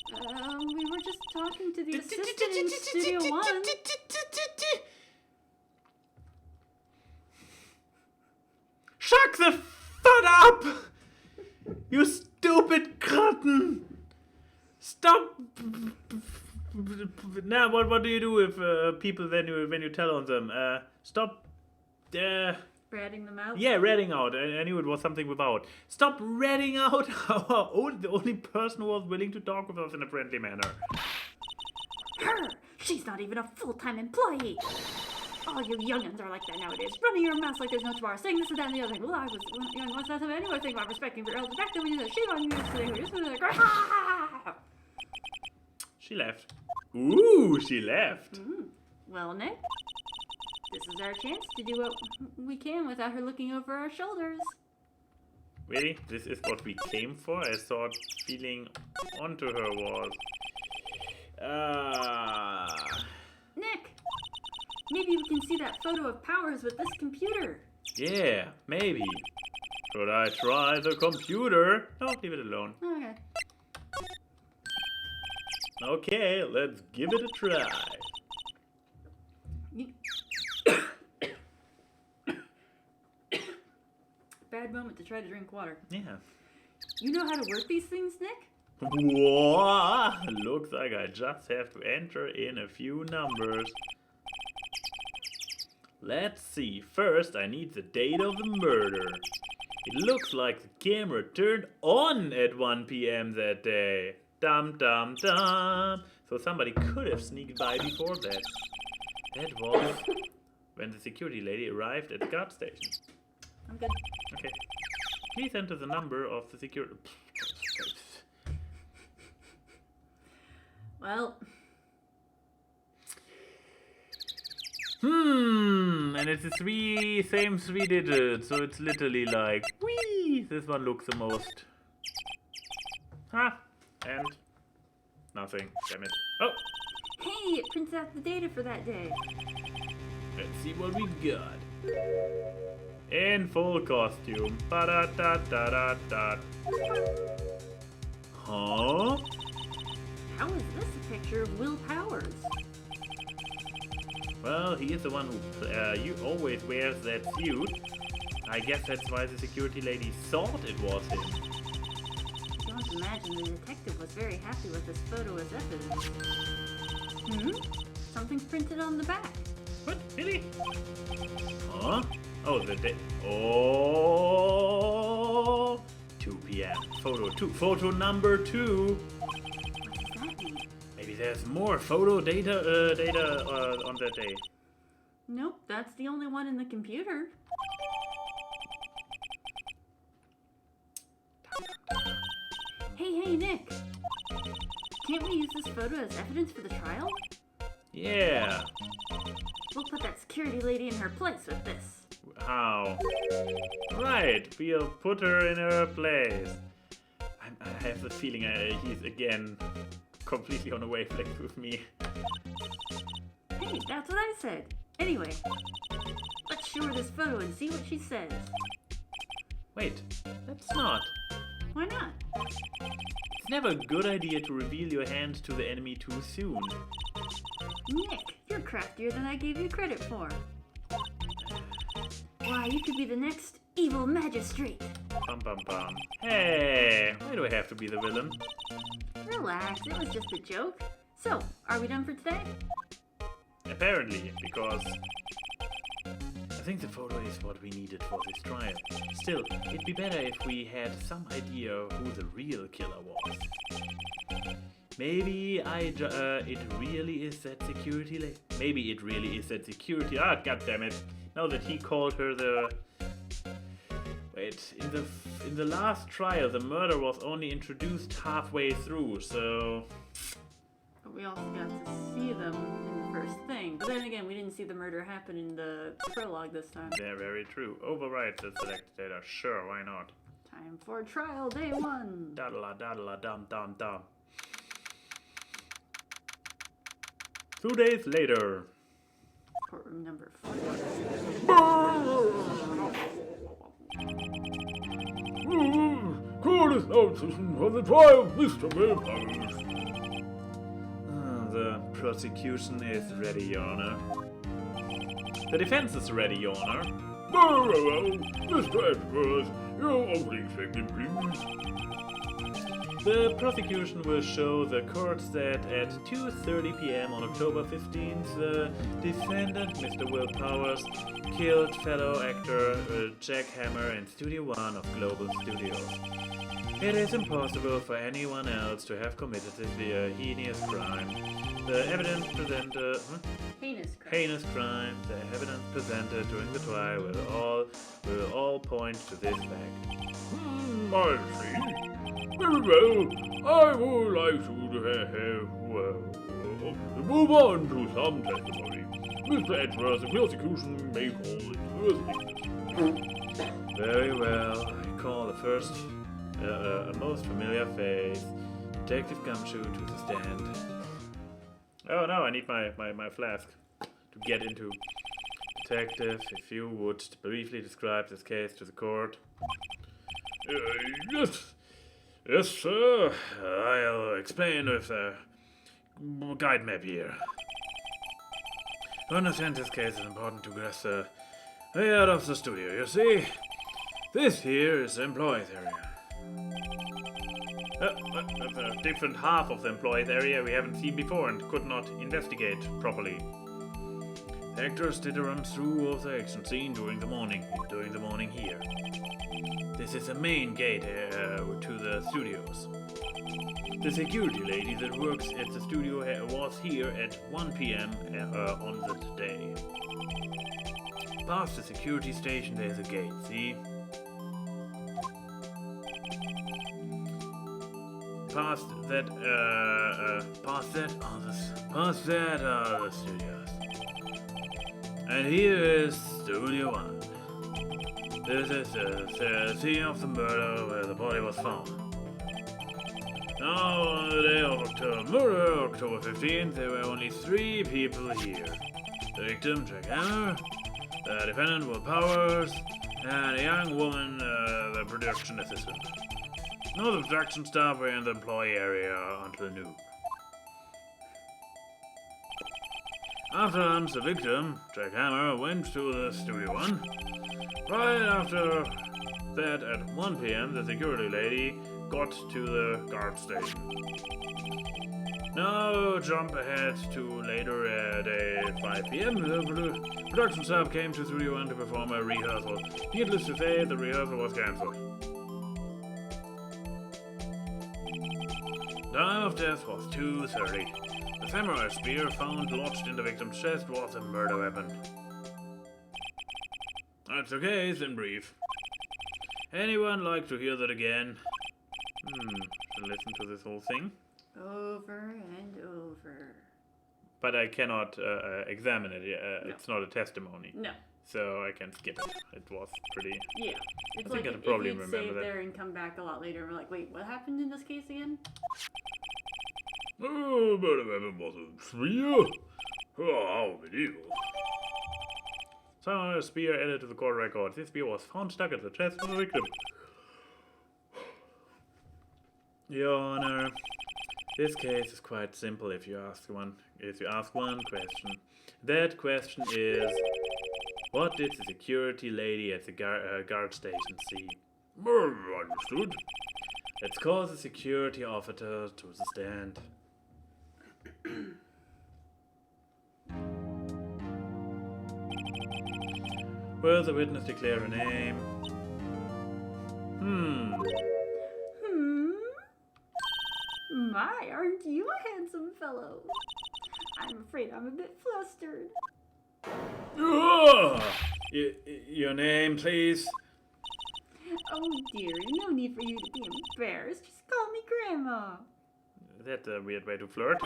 We were just talking to the assistant in Studio 1. Shut the fuck up! You stupid cotton! Stop! Now, what do you do with people when you tell on them? Stop Ratting them out? Yeah, ratting out. I knew it was something without. Stop ratting out the only person who was willing to talk with us in a friendly manner. Her! She's not even a full-time employee! All you young'uns are like that nowadays, running your mouths like there's no tomorrow, saying this and that and the other thing. Well, I was young once, not something anyone think about respecting your elders. Back then when you said, shame on you today, who just was like, She left. Ooh, she left. Well, Nick, this is our chance to do what we can without her looking over our shoulders. Really? This is what we came for? I thought feeling onto her was... Nick, maybe we can see that photo of Powers with this computer. Yeah, maybe. Should I try the computer? No, leave it alone. Okay. Okay, let's give it a try. Bad moment to try to drink water. Yeah. You know how to work these things, Nick? Whoa, looks like I just have to enter in a few numbers. Let's see. First, I need the date of the murder. It looks like the camera turned on at 1 p.m. that day. Dum dum dum. So somebody could have sneaked by before that. That was when the security lady arrived at the guard station. I'm good. Okay. Please enter the number of the security... Well... And it's the same three digits, so it's literally like, whee! This one looks the most. And nothing. Damn it. Oh! Hey, it prints out the data for that day. Let's see what we got. In full costume. Ba-da-da-da-da-da. Huh? How is this a picture of Will Powers? Well, he is the one who you always wears that suit. I guess that's why the security lady thought it was him. I don't imagine the detective was very happy with this photo as evidence. Something's printed on the back. What? Really? Huh? Oh, Oh! 2 p.m. Photo 2. Photo number 2. What does that mean? Maybe there's more photo data on that day. Nope, that's the only one in the computer. Hey, Nick! Can't we use this photo as evidence for the trial? Yeah. We'll put that security lady in her place with this. How? Right, we'll put her in her place. I have the feeling he's again completely on a wavelength with me. Hey, that's what I said. Anyway, let's show her this photo and see what she says. Wait, that's not. Why not? It's never a good idea to reveal your hand to the enemy too soon. Nick, you're craftier than I gave you credit for. Why, you could be the next evil magistrate. Bum bum bum. Hey, why do I have to be the villain? Relax, it was just a joke. So, are we done for today? Apparently, because I think the photo is what we needed for this trial. Still, it'd be better if we had some idea who the real killer was. Maybe it really is that security lady. Maybe it really is that security. Ah, goddammit. Now that he called her the... Wait, in the last trial, the murder was only introduced halfway through, so... But we also got to see them in the first thing. But then again, we didn't see the murder happen in the prologue this time. Yeah, very true. Overwrite the selected data. Sure, why not? Time for trial day 1. Daddla daddla dum dum dum. 2 days later. Courtroom number 4. Court is now session for the trial of Mr. Will Powers. The prosecution is ready, Your Honor. The defense is ready, Your Honor. Very well, Mr. Edwards, your opening statement, please. The prosecution will show the court that at 2:30 p.m. on October 15th, the defendant, Mr. Will Powers, killed fellow actor Jack Hammer in Studio One of Global Studios. It is impossible for anyone else to have committed the heinous crime. The evidence presented... Heinous crime. The evidence presented during the trial will all point to this fact. I see. Very well. I would like to move on to some testimony. Mr. Edgeworth, the prosecution may call its first witness. Very well. I call the first, a most familiar face, Detective Gumshoe, to the stand. Oh no, I need my flask to get into. Detective, if you would briefly describe this case to the court. Yes, sir. I'll explain with a guide map here. To understand this case, it's important to grasp the layout of the studio. You see, this here is the employees area. That's a different half of the employees area we haven't seen before and could not investigate properly. The actors did a run through of the action scene during the morning here. This is the main gate to the studios. The security lady that works at the studio was here at 1 p.m. On that day. Past the security station there's a gate, see? Past that are the studios. And here is Studio One. This is the scene of the murder where the body was found. Now, on the day of October 15th, there were only 3 people here. The victim, Jack Hammer, the defendant, Will Powers, and a young woman, the production assistant. No other production staff were in the employee area until noon. After lunch, the victim, Jack Hammer, went to the Studio One. Right after that, at 1 p.m., the security lady got to the guard station. Now, jump ahead to later at 5 p.m., the production staff came to Studio One to perform a rehearsal. Needless to say, the rehearsal was cancelled. Time of death was 2:30. The samurai spear found lodged in the victim's chest was a murder weapon. That's the case in brief. Anyone like to hear that again? Should listen to this whole thing. Over and over. But I cannot examine it. No. It's not a testimony. No. So I can skip it. It was pretty... Yeah. It's I think like I probably if you'd remember save that. there and come back a lot later and we're like, wait, what happened in this case again? Oh, but the weapon was a spear? Oh, how medieval. Samurai spear added to the court record. This spear was found stuck at the chest of the victim. Your Honor, this case is quite simple if you ask one question. That question is, what did the security lady at the guard station see? Understood. Let's call the security officer to the stand. Will the witness declare a name? My, aren't you a handsome fellow? I'm afraid I'm a bit flustered. Your name, please? Oh, dearie, no need for you to be embarrassed. Just call me Grandma. That's a weird way to flirt.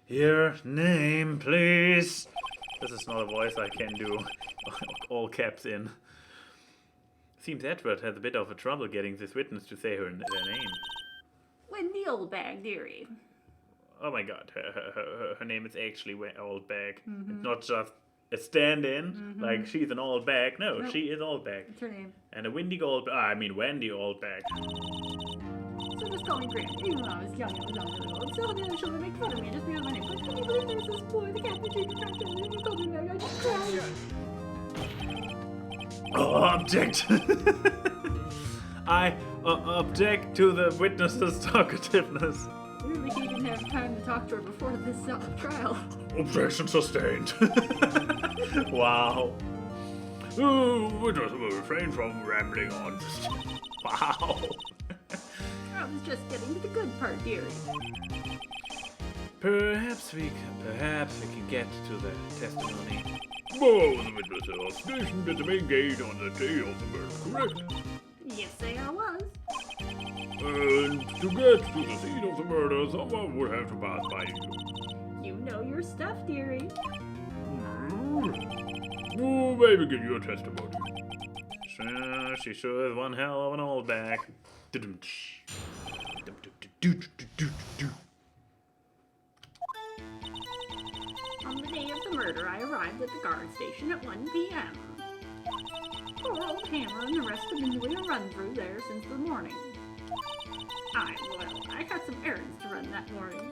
Your name, please? This is not a voice I can do all caps in. Seems Edward had a bit of a trouble getting this witness to say their name. Wendy Oldbag, dearie. Oh my god, her name is actually Oldbag. It's not just a stand-in, like she's an old bag. No, nope. She is Oldbag. What's her name? And a Wendy Wendy Oldbag. So just call me Grandma. Even when I was young, I was old. So the other children make fun of me just because my name. But can you believe there's this boy, the cappuccino captain, and he called me back? I just cried. Oh, object! I object to the witness's talkativeness. Clearly he didn't have time to talk to her before this trial. Objection sustained. Wow. Witness will refrain from rambling on. Wow. I was just getting to the good part, dearie. Perhaps we can get to the testimony. Both the witnesses are stationed at the main gate on the day of the murder, correct? Yes, I was. And to get to the scene of the murder, someone would have to pass by you. You know your stuff, dearie. Oh, maybe give you a testimony. Sure, she sure is one hell of an old bag. On the day of the murder, I arrived at the guard station at 1 p.m. Poor old Hammer and the rest have been doing a run-through there since the morning. I had some errands to run that morning.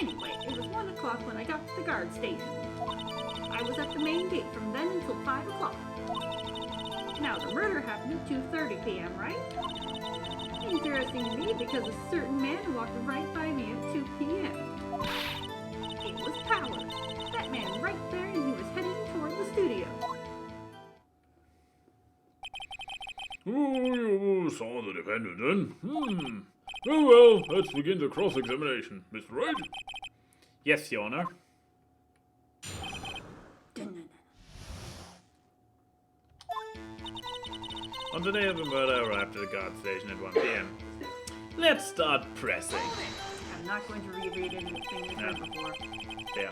Anyway, it was 1 o'clock when I got to the guard station. I was at the main gate from then until 5 o'clock. Now, the murder happened at 2:30 p.m., right? Interesting to me because a certain man walked right by me at 2 p.m. It was Powers. That man right there, and he was heading toward the studio. Oh, you saw the defendant then? Very well, let's begin the cross-examination. Mr. Wright? Yes, Your Honor. On the day of the murder, I arrived at the guard station at 1 p.m. Let's start pressing. I'm not going to reread anything we've heard before. Yeah.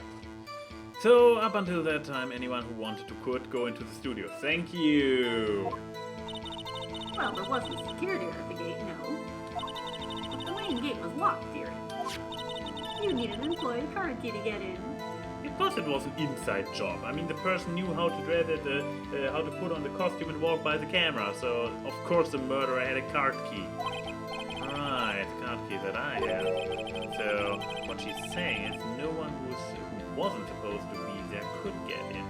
So, up until that time, anyone who wanted to could go into the studio. Thank you. Well, there wasn't security at the gate, no. But the main gate was locked, dearie. You need an employee card key to get in. Because it was an inside job. I mean, the person knew how to dress it, how to put on the costume and walk by the camera. So, of course, the murderer had a card key. Right, the card key that I have. So, what she's saying is no one who wasn't supposed to be there could get in.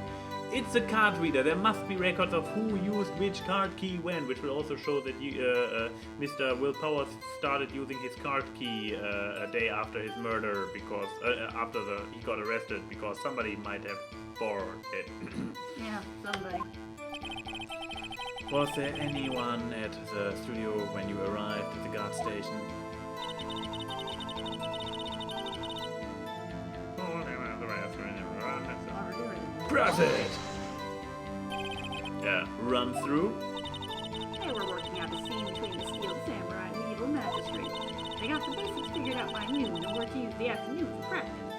It's a card reader. There must be records of who used which card key when, which will also show that Mr. Will Powers started using his card key a day after his murder because after he got arrested because somebody might have borrowed it. Yeah, somebody. Was there anyone at the studio when you arrived at the guard station? Press it! Yeah, run through. They were working out a scene between the Steel Samurai and the Evil Magistrate. They got the basics figured out by noon and were to use the afternoon for practice.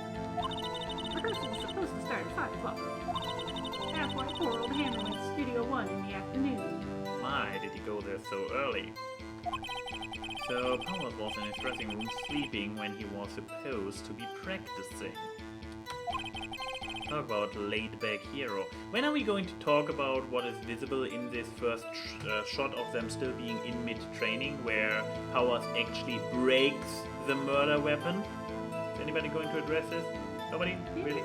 Rehearsal was supposed to start at 5 o'clock. That's why poor old Hammer went to Studio 1 in the afternoon. Why did he go there so early? So Powers was in his dressing room sleeping when he was supposed to be practicing. Talk about laid-back hero. When are we going to talk about what is visible in this first shot of them still being in mid-training, where Powers actually breaks the murder weapon? Is anybody going to address this? Nobody? Really?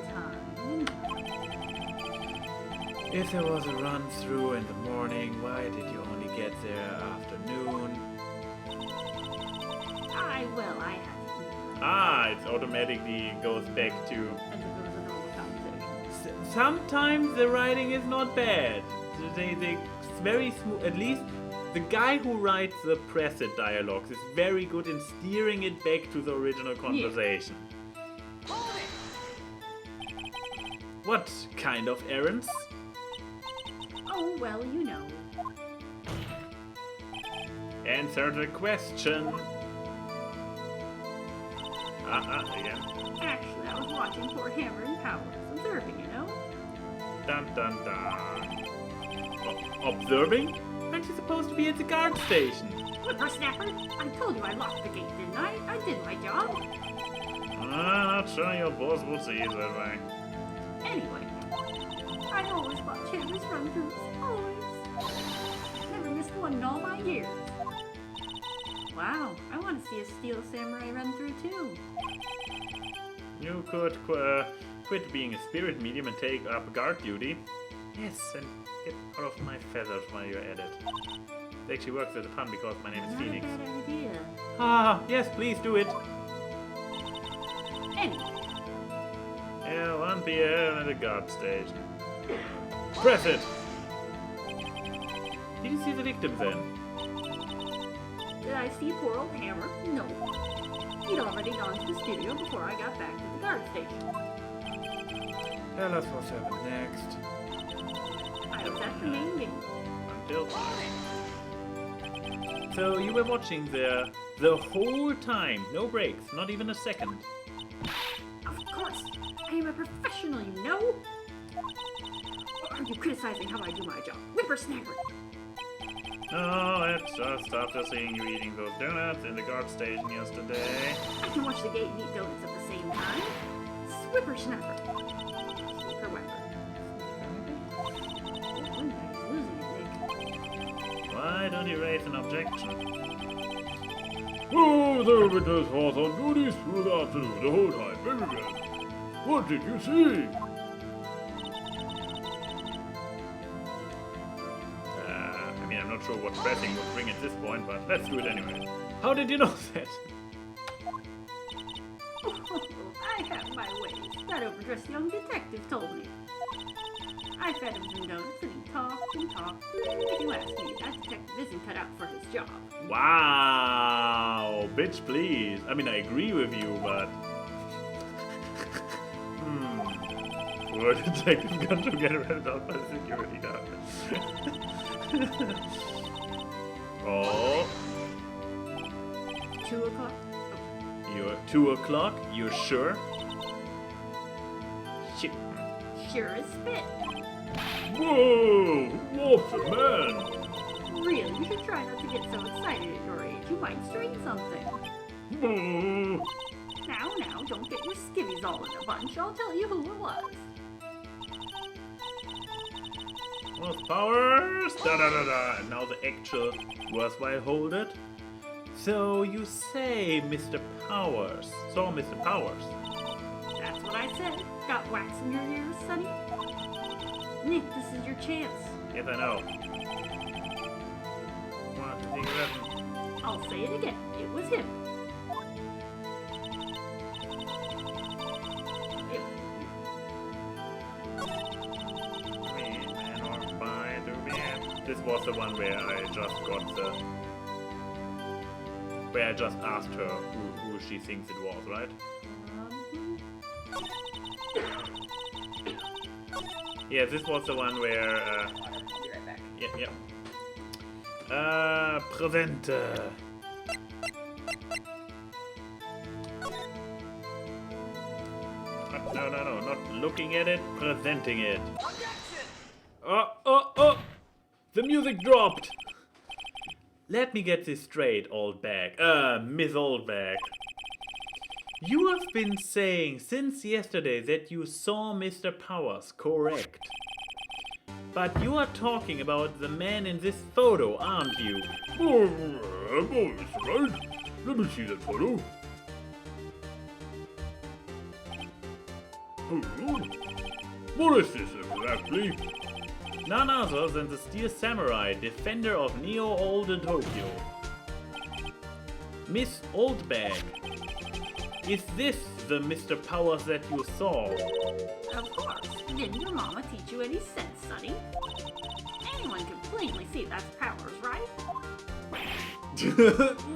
If there was a run-through in the morning, why did you only get there afternoon? I had. It automatically goes back to... As if it was a normal conversation. Sometimes the writing is not bad. They very smooth. At least the guy who writes the press it dialogues is very good in steering it back to the original conversation. Yeah. What kind of errands? Oh, well, you know. Answer the question. Yeah. Actually, I was watching poor Hammer and Powers, observing, you know? Dun dun dun. Observing? Aren't you supposed to be at the guard station? Whippersnapper, I told you I locked the gate, didn't I? I did my job. Not sure your boss will see it that way. Anyway, I always watch Hammer's run-throughs, always. Never missed one in all my years. Wow, I want to see a Steel Samurai run-through too. You could quit being a spirit medium and take up guard duty. Yes, and get out of my feathers while you're at it. It actually works as a pun because my name is Not Phoenix. a bad idea. Ah, yes, please do it. Anyway, Yeah, 1 p.m. at the guard station. Press it! Did you see the victim then? did I see poor old Hammer? No. He'd already gone to the studio before I got back to the guard station. Tell us what's happened next. I was at the main gate. Until time. So you were watching there the whole time, no breaks, not even a second. Of course, I am a professional, you know. Or are you criticizing how I do my job? Whippersnapper! No, it's just after seeing you eating those donuts in the guard station yesterday. I can watch the gate and eat donuts at the same time. Whippersnapper. Whipperwapper. Oh, one guy's losing it, Nick. Why don't you raise an objection? Oh, the witness was on duty through the afternoon, the whole time. Very well. What did you see? I mean, I'm not sure what pressing would bring at this point, but let's do it anyway. How did you know that? I have my ways. That overdressed young detective told me. I fed him some donuts and he talked and talked. If you ask me, that detective isn't cut out for his job. Wow, bitch, please. I mean, I agree with you, but poor detective got to get rented out by the security guard. Oh, 2 o'clock? you're 2 o'clock. You're sure? Shit. Sure as spit. Whoa! What a man! Really, you should try not to get so excited at your age. You might strain something. Whoa! Now, don't get your skivvies all in a bunch. I'll tell you who it was. Most powers! Da da da da! And now the actual worthwhile hold it. So you say Mr. Powers. Saw Mr. Powers. That's what I said. Got wax in your ears, Sonny? Nick, this is your chance. Yes, I know. What? I'll say it again. It was him. This was the one where I just got the... Where I just asked her who she thinks it was, right? Yeah, this was the one where... I'll be right back. Yeah. Present. No, not looking at it, presenting it. Oh! The music dropped! Let me get this straight, old bag. Miss Oldbag. You have been saying since yesterday that you saw Mr. Powers, correct? But you are talking about the man in this photo, aren't you? Oh, Mr. Wright. Let me see that photo. What is this exactly? None other than the Steel Samurai, defender of Neo-Olden Tokyo. Miss Oldbag, is this the Mr. Powers that you saw? Of course. Didn't your mama teach you any sense, Sonny? Anyone can plainly see that's Powers, right?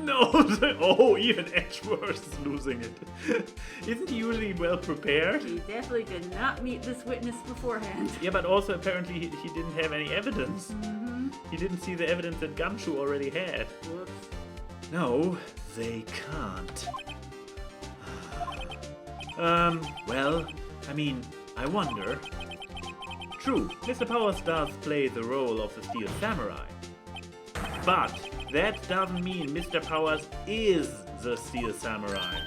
No! Oh, even Edgeworth is losing it. Isn't he usually well prepared? He definitely did not meet this witness beforehand. Yeah, but also apparently he didn't have any evidence. Mm-hmm. He didn't see the evidence that Gumshoe already had. Whoops. No, they can't. Well, I mean, I wonder. True, Mr. Powers does play the role of the Steel Samurai. But that doesn't mean Mr. Powers is the Steel Samurai.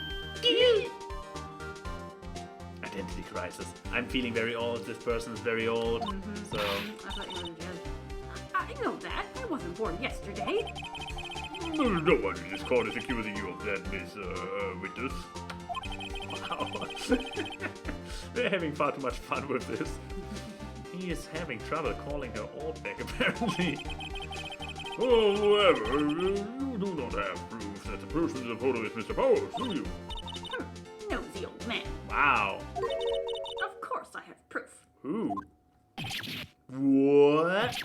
Identity crisis. I'm feeling very old. This person is very old. So. I thought you were the judge. I know that. I wasn't born yesterday. No one in this court is accusing you of that, Miss Witness. Wow. They're having far too much fun with this. He is having trouble calling her old back, apparently. However, you do not have proof that the person in the photo is Mr. Powers, do you? Nosy old man. Wow. Of course I have proof. Who? What?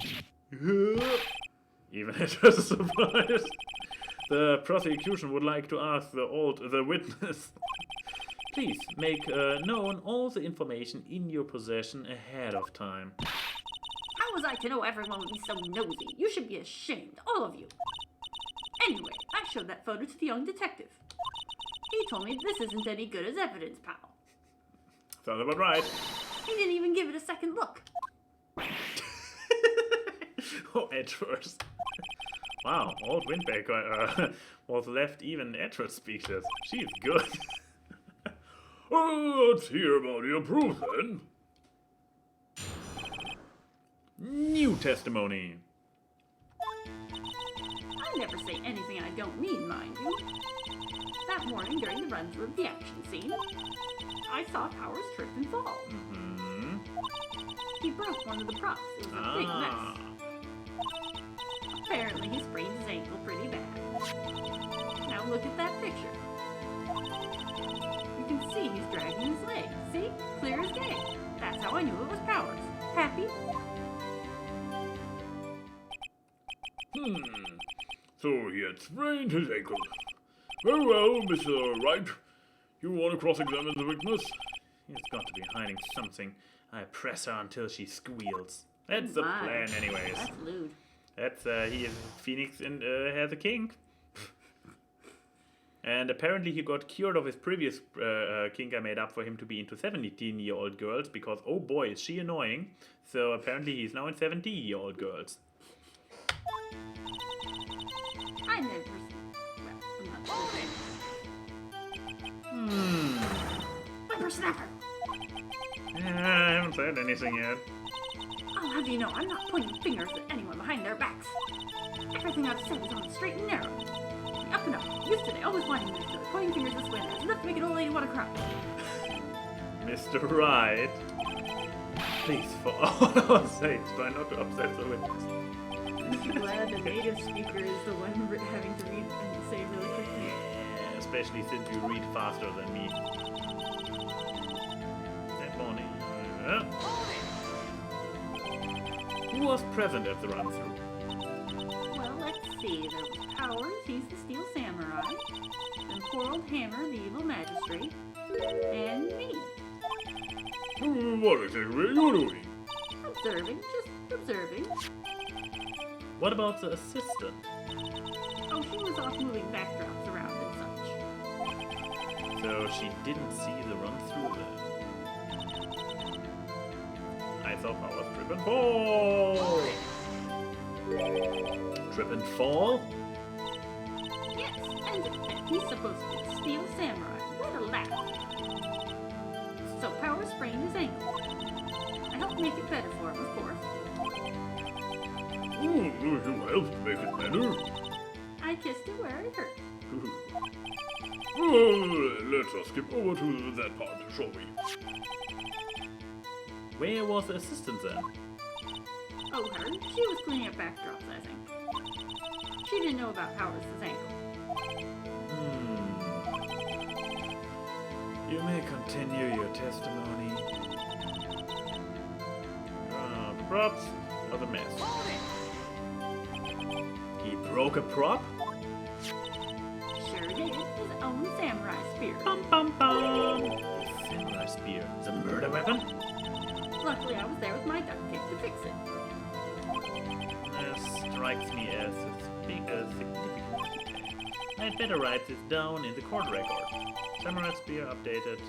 Even it was a surprise. The prosecution would like to ask the witness. Please make known all the information in your possession ahead of time. How was I to know everyone would be so nosy? You should be ashamed, all of you. Anyway, I showed that photo to the young detective. He told me this isn't any good as evidence, pal. Sounds about right. He didn't even give it a second look. Oh, Edgeworth. Wow, old Windbaker was left even Edgeworth speechless. She's good. Let's hear about your proof then. New testimony. I never say anything I don't mean, mind you. That morning during the run-through of the action scene, I saw Powers trip and fall. Mm-hmm. He broke one of the props. It was a big mess. Apparently he sprained his ankle pretty bad. Now look at that picture. You can see he's dragging his leg. See? Clear as day. That's how I knew it was Powers. Happy? So he had sprained his ankle. Very well, Mr. Wright. You want to cross-examine the witness? He's got to be hiding something. I press her until she squeals. That's the My, plan anyways. That's lewd. That's, he is Phoenix and has a kink. And apparently he got cured of his previous kink I made up for him to be into 17-year-old girls because, oh boy, is she annoying. So apparently he's now in 17-year-old girls. I never... Well, I'm not sure. Whippersnapper! I haven't said anything yet. I'll have you know, I'm not pointing fingers at anyone behind their backs. Everything I've said is on the straight and narrow. Up and up. Yesterday, always wanting to each other, pointing fingers this way and that. Enough to make an old lady want to cry. Mr. Wright, please, for all our sakes, try not to upset the witness. I'm glad the native speaker is the one having to read and say really quickly. Yeah, especially since you read faster than me. That morning. Who was present at the run-through? Well, let's see. There was Powers, he's the Steel Samurai. Then poor old Hammer, the evil magistrate. And me. What exactly are you doing? Observing, just observing. What about the assistant? Oh, she was off moving backdrops around and such. So she didn't see the run-through then. I saw Powers trip and fall! Trip and fall? Yes, and he's supposed to be a Steel Samurai. What a laugh. So Powers sprained his ankle. I helped make it better for him, of course. You helped make it better. I kissed it where it hurt. Let us skip over to that part, shall we? Where was the assistant then? Oh, her? She was cleaning up backdrops, I think. She didn't know about Powers' ankle. You may continue your testimony. The props or the mess? He broke a prop? Sure did. His own samurai spear. Bum bum bum! Samurai spear. The murder weapon? Luckily, I was there with my duct tape to fix it. Strikes me as a significant detail. I'd better write this down in the court record. Samurai spear updated.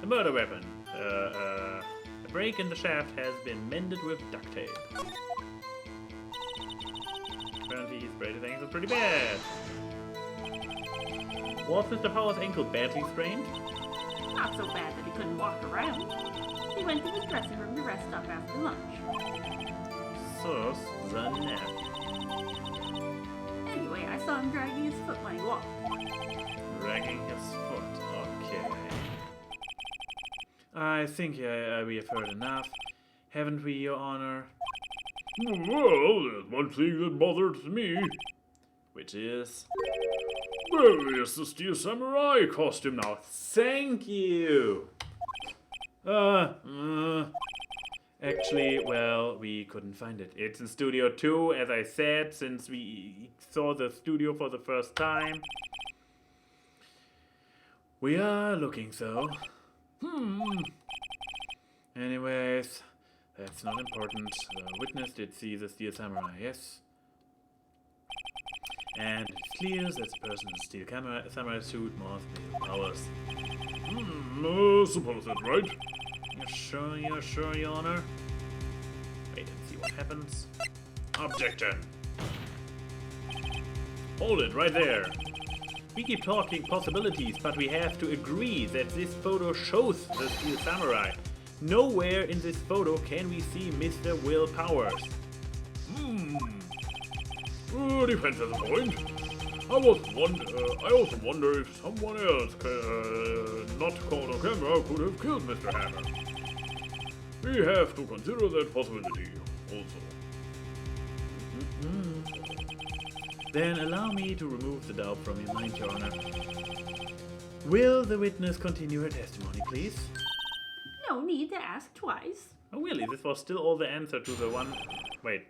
The murder weapon. A break in the shaft has been mended with duct tape. Apparently he sprayed his ankle pretty bad. Was Mr. Powers' ankle badly sprained? Not so bad that he couldn't walk around. He went to his dressing room to rest up after lunch. Sus the nap. Anyway, I saw him dragging his foot when he walked. Dragging his foot. Okay. I think we have heard enough. Haven't we, Your Honor? Well, there's one thing that bothers me. Which is... Where is the Steel Samurai costume now? Thank you! Actually, well, we couldn't find it. It's in Studio 2, as I said, since we saw the studio for the first time. We are looking, so... Anyways, that's not important. The witness did see the Steel Samurai, yes? And it's clear that the person in the Steel Samurai suit must be powers. Suppose that's right. You're sure, Your Honor? Wait and see what happens. Objection! Hold it, right there. We keep talking possibilities, but we have to agree that this photo shows the Steel Samurai. Nowhere in this photo can we see Mr. Will Powers. Depends on the point. I also wonder if someone else, not caught on camera, could have killed Mr. Hammer. We have to consider that possibility, also. Then allow me to remove the doubt from your mind, Your Honor. Will the witness continue her testimony, please? No need to ask twice. Oh, really? This was still all the answer to the one... Wait.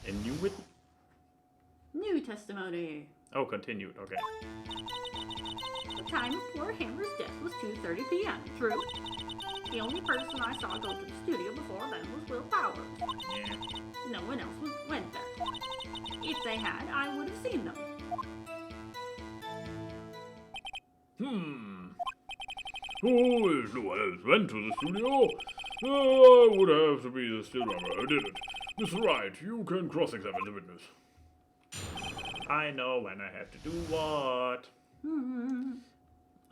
A new witness? New testimony. Oh, continued. Okay. The time of poor Hammer's death was 2:30 p.m. True. The only person I saw go to the studio before then was Will Powers. Yeah. No one else went there. If they had, I would have seen them. Oh, if no one else went to the studio, I would have to be the Steel Samurai who did it. Mr. Wright, you can cross-examine the witness. I know when I have to do what.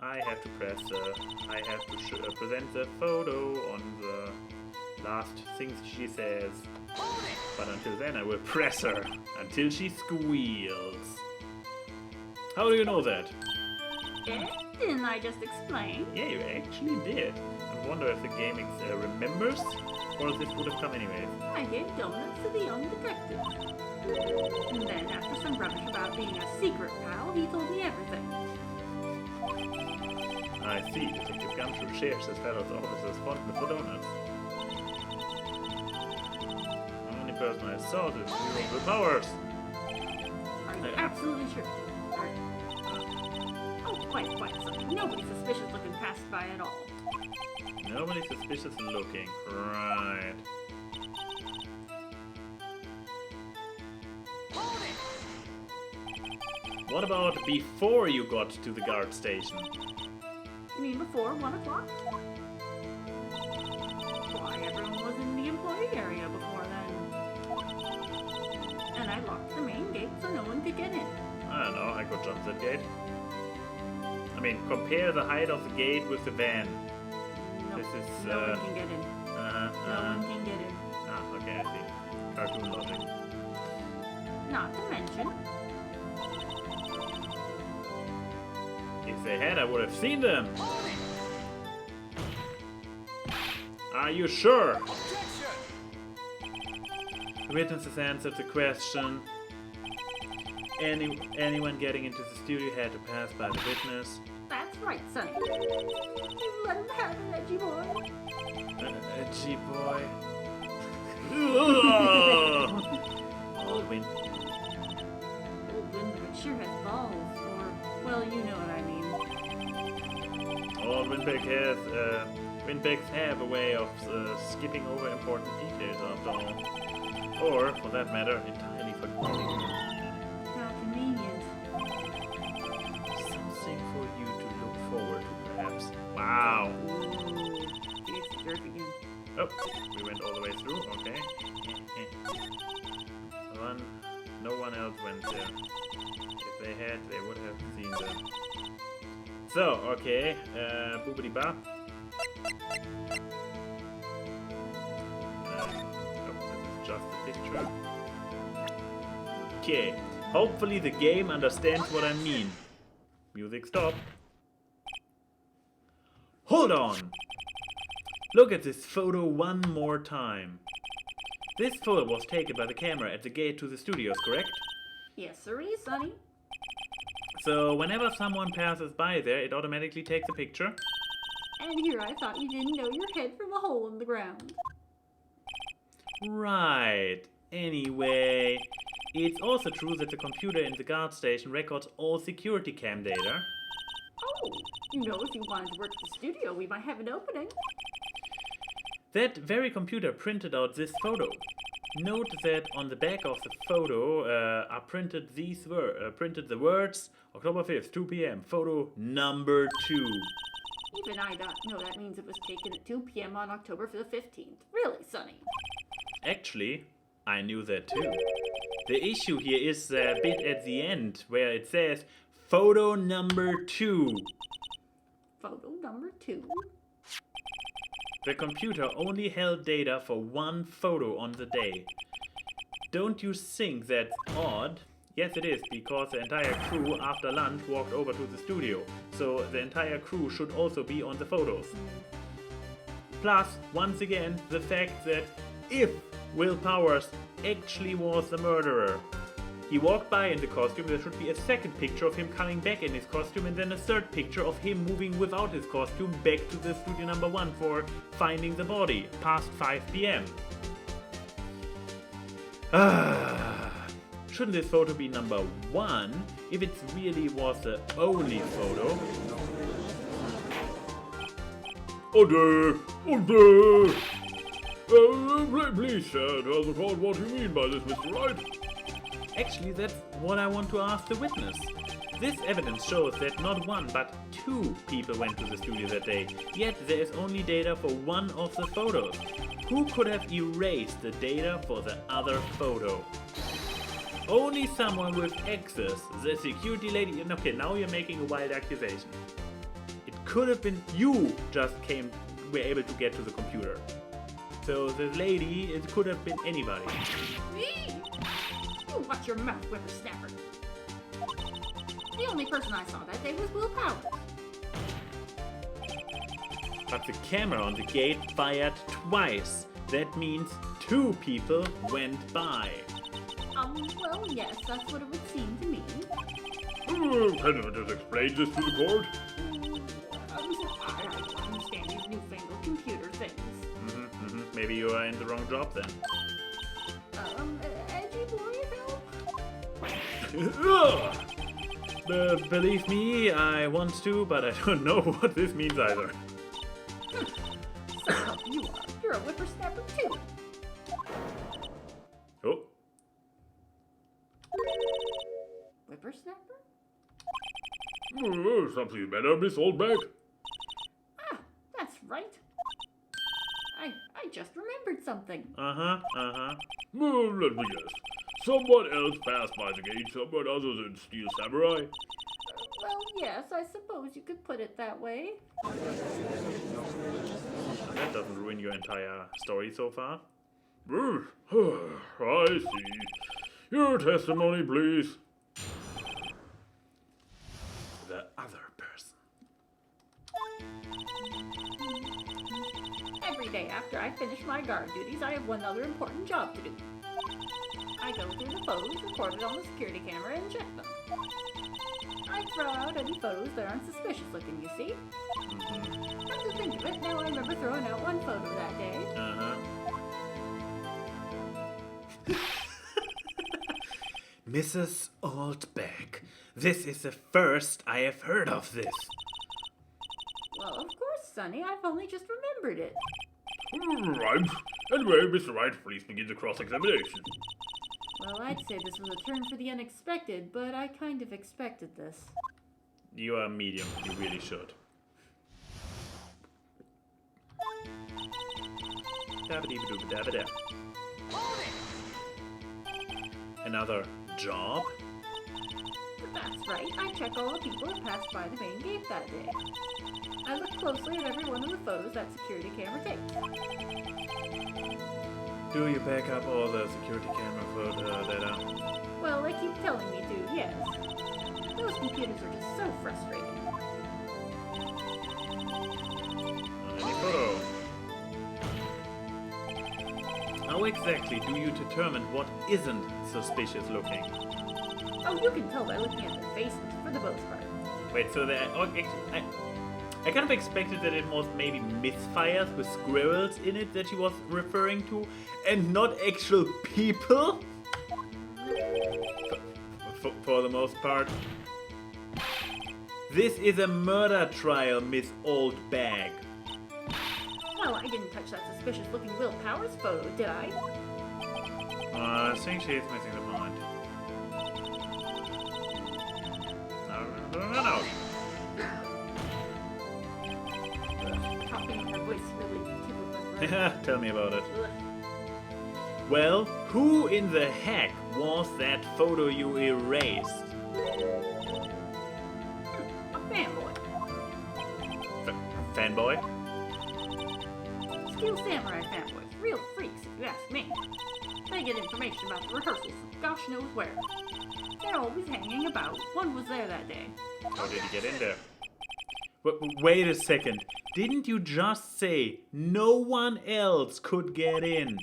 I have to press I have to present the photo on the last things she says. But until then I will press her until she squeals. How do you know that? Didn't I just explain? Yeah, you actually did. I wonder if the game remembers, or if this would have come anyways. I gave donuts to the young detective. And then, after some rubbish about being a secret pal, he told me everything. I see. Detective Gumshoe shares his fellow's officer's fondness for donuts. The only person I saw is Will Powers. Are you absolutely sure? Oh, quite, son. Nobody suspicious looking passed by at all. Nobody suspicious looking. Right. What about before you got to the guard station? You mean before 1 o'clock? Why, everyone was in the employee area before then. And I locked the main gate so no one could get in. I don't know, I could jump that gate. I mean, compare the height of the gate with the van. No, This is, no one can get in. No one can get in. Ah, okay, I see. Cartoon logic. Not to mention, If they had, I would have seen them. Are you sure? The witness has answered the question. Anyone getting into the studio had to pass by the witness. that's right, Sonny. You let him have it, edgy boy. Edgy boy. Aldwin. Old Windward sure has balls, or, well, you know what I mean. Oh, Windbecks have a way of skipping over important details after all. Or, for that matter, entirely forgetting them. How convenient. Something for you to look forward to, perhaps. Wow. Ooh, it's the jerk again. Oh, we went all the way through, okay. No one else went there. If they had, they would have seen them. So, okay, boobity bop. This is just a picture. Okay, hopefully the game understands what I mean. Music stop. Hold on! Look at this photo one more time. This photo was taken by the camera at the gate to the studios, correct? Yes, sirree, Sonny. So whenever someone passes by there, it automatically takes a picture? And here I thought you didn't know your head from a hole in the ground. Right. Anyway, it's also true that the computer in the guard station records all security cam data. Oh, if you wanted to work at the studio, we might have an opening. That very computer printed out this photo. Note that on the back of the photo are printed printed the words October 5th, 2 p.m. Photo number 2. Even I don't know that means it was taken at 2 p.m. on October the 15th. Really, Sonny? Actually, I knew that too. The issue here is the bit at the end where it says photo number 2. Photo number 2? The computer only held data for one photo on the day. Don't you think that's odd? Yes, it is, because the entire crew after lunch walked over to the studio, so the entire crew should also be on the photos. Plus, once again, the fact that if Will Powers actually was the murderer, he walked by in the costume, there should be a second picture of him coming back in his costume, and then a third picture of him moving without his costume back to the studio number 1 for finding the body, past 5 p.m. Shouldn't this photo be number 1 if it really was the only photo? Order! Order! Please, tell the court what you mean by this, Mr. Wright. Actually, that's what I want to ask the witness. This evidence shows that not 1 but 2 people went to the studio that day, yet there is only data for one of the photos. Who could have erased the data for the other photo? Only someone with access, the security lady. Okay, now you're making a wild accusation. It could have been you just were able to get to the computer. So the lady, it could have been anybody. Me? You watch your mouth, whippersnapper. The only person I saw that day was Will Powers. But the camera on the gate fired twice. That means 2 people went by. Well, yes, that's what it would seem to me. Can you just explain this to the court? I don't understand these newfangled computer things. Maybe you are in the wrong job then. Edgy boy help? Believe me, I want to, but I don't know what this means either. So help you are. You're a whippersnapper too. Oh. Whippersnapper? Something the matter, Miss Oldback? Ah, that's right. I just remembered something. Uh-huh. Let me guess. Someone else passed by the gate, someone other than Steel Samurai? Well, yes, I suppose you could put it that way. That doesn't ruin your entire story so far. I see. Your testimony, please. The other person. Every day after I finish my guard duties, I have one other important job to do. I go through the photos recorded on the security camera and check them. I throw out any photos that aren't suspicious looking, you see? Come to think of it, now I remember throwing out one photo that day. Mrs. Altbeck, this is the first I have heard of this. Well, of course, Sonny, I've only just remembered it. Right. Anyway, Mr. Wright, please begin the cross-examination. Well, I'd say this was a turn for the unexpected, but I kind of expected this. You are medium, you really should. Dabba-dee-ba-doo-ba-dabba-da. Another job? That's right, I check all the people that passed by the main gate that day. I look closely at every one of the photos that security camera takes. Do you back up all the security camera photo data? Well, they keep telling me to, yes. Those computers are just so frustrating. Any photo? how exactly do you determine what isn't suspicious looking? Oh, you can tell by looking at their faces for the most part. Wait, so I kind of expected that it was maybe misfires with squirrels in it that she was referring to, and not actual people? For the most part. This is a murder trial, Miss Old Bag. Well, I didn't touch that suspicious-looking Will Powers photo, did I? I think she's missing the point. No. Talking in her voice really tickles my throat. Tell me about it. Ugh. Well, who in the heck was that photo you erased? A fanboy. Fanboy? Steel Samurai fanboys. Real freaks, if you ask me. They get information about the rehearsals from gosh knows where. They're always hanging about. One was there that day. How did he get in there? Wait a second. Didn't you just say no one else could get in?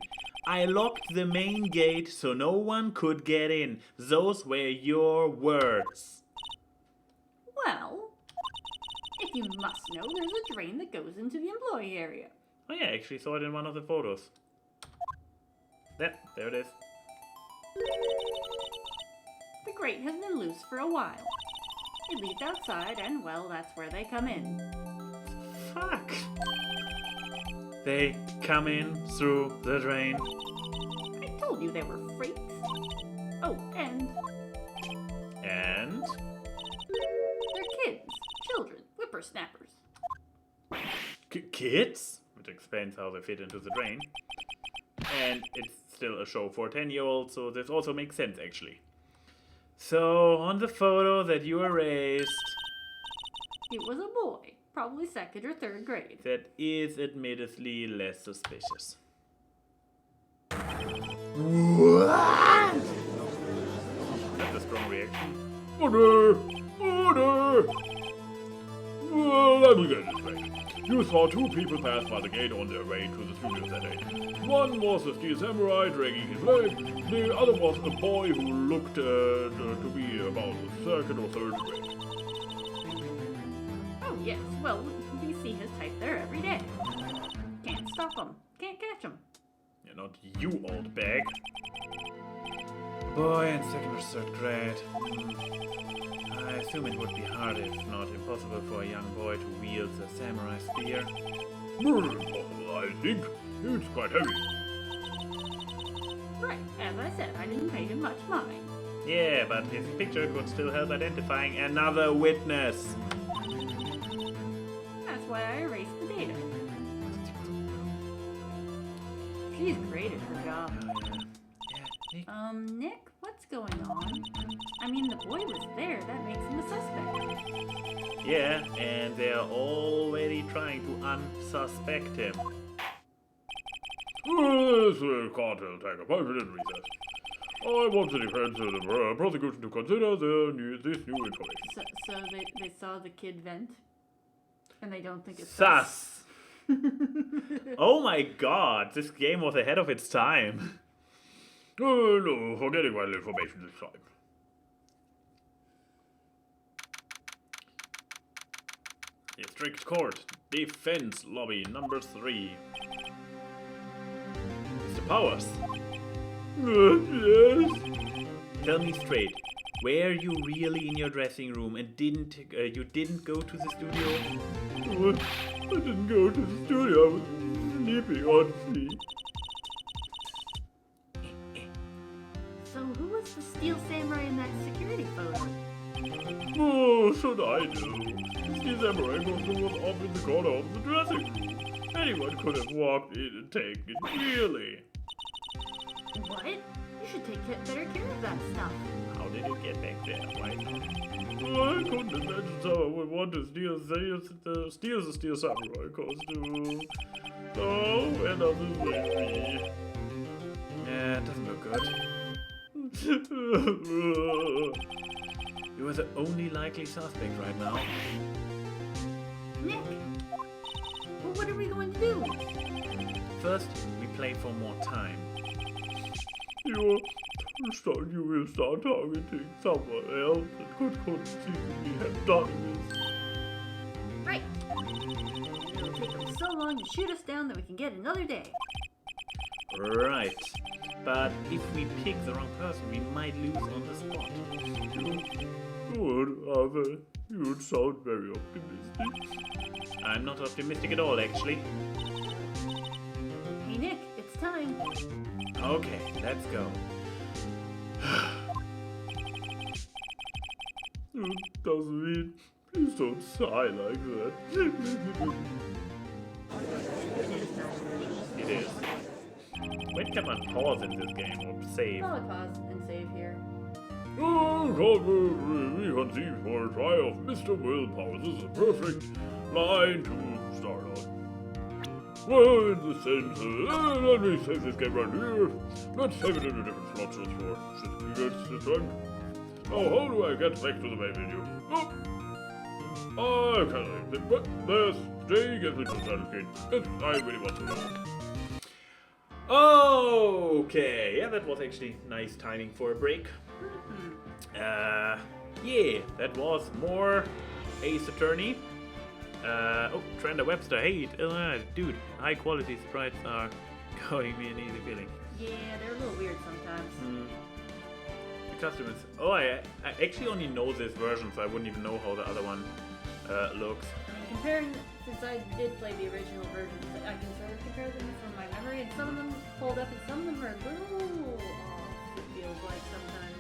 I locked the main gate so no one could get in. Those were your words. Well, if you must know, there's a drain that goes into the employee area. Oh yeah, I actually saw it in one of the photos. There it is. The grate has been loose for a while. It leads outside, and well, that's where they come in. Fuck. They come in through the drain. I told you they were freaks. Oh, and And? they're kids, children, whippersnappers. Kids? Which explains how they fit into the drain. And it's still a show for 10-year-olds, so this also makes sense, actually. So, on the photo that you erased, It was a boy, probably second or third grade. that is admittedly less suspicious. What? That's a strong reaction. Order! Order! Well, let me get this straight. You saw two people pass by the gate on their way to the studio that day. One was a steel samurai dragging his leg. The other was a boy who looked to be about the second or third grade. Oh yes, well, we see his type there every day. Can't stop him, can't catch him. Yeah, not you, old bag. Boy in second or third grade. I assume it would be hard, if not impossible, for a young boy to wield a samurai spear. Impossible, I think. It's quite heavy. Right, as I said, I didn't pay him much mind. Yeah, but his picture could still help identifying another witness. That's why I erased the data. She's great at her job. Yeah, Nick, what's going on? I mean, the boy was there, that makes him a suspect. yeah, and they are already trying to unsuspect him. This cartel take a 5-minute recess. I want the defense and the prosecution to consider this new information. So they saw the kid vent? And they don't think it's Sus! Oh my god, this game was ahead of its time. No, forgetting vital information this time. District Court, Defense Lobby number 3. Mr. Powers, Yes? tell me straight, were you really in your dressing room and you didn't go to the studio? What? I didn't go to the studio. I was sleeping, honestly. So who was the steel samurai in that security photo? Oh, should I know? The samurai costume was off in the corner of the dressing room. Anyone could have walked in and taken it, really. What? You should take better care of that stuff. How did it get back there? Why? I couldn't imagine someone would want to steal the steel samurai costume. So, where does this leave me? Yeah, it doesn't look good. You are the only likely suspect right now. Nick! Well, what are we going to do? First, we play for more time. You will start targeting someone else that could conceivably have done this. Right. It'll take them so long to shoot us down that we can get another day. Right. But if we pick the wrong person, we might lose on the spot. You sound very optimistic. I'm not optimistic at all, actually. Hey Nick, it's time. Okay, let's go. It doesn't mean. Please don't sigh like that. It is. When can one pause in this game or save? I'll pause and save here. We conceive for a try of Mr. Willpower. This is a perfect line to start on. Well, in the center, let me save this game right here. Let's save it in a different slot just for 60 minutes this time. Now, how do I get back to the main menu? Oh, I can't. But there's staying at the title screen. I really want to know. Okay, yeah, that was actually nice timing for a break. Yeah, that was more Ace Attorney. Oh, Trenda Webster. Hey, dude, high quality sprites are giving me an easy feeling. Yeah, they're a little weird sometimes. The customers. Oh, I actually only know this version, so I wouldn't even know how the other one looks. I mean, comparing, since I did play the original versions, I can sort of compare them from my memory, and some of them hold up, and some of them are a little off, it feels like sometimes.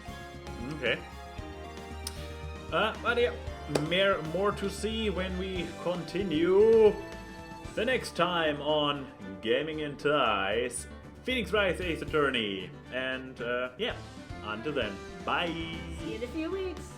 Okay. But yeah, more to see when we continue the next time on Gaming in Ties, Phoenix Wright Ace Attorney. And yeah, until then, bye! See you in a few weeks!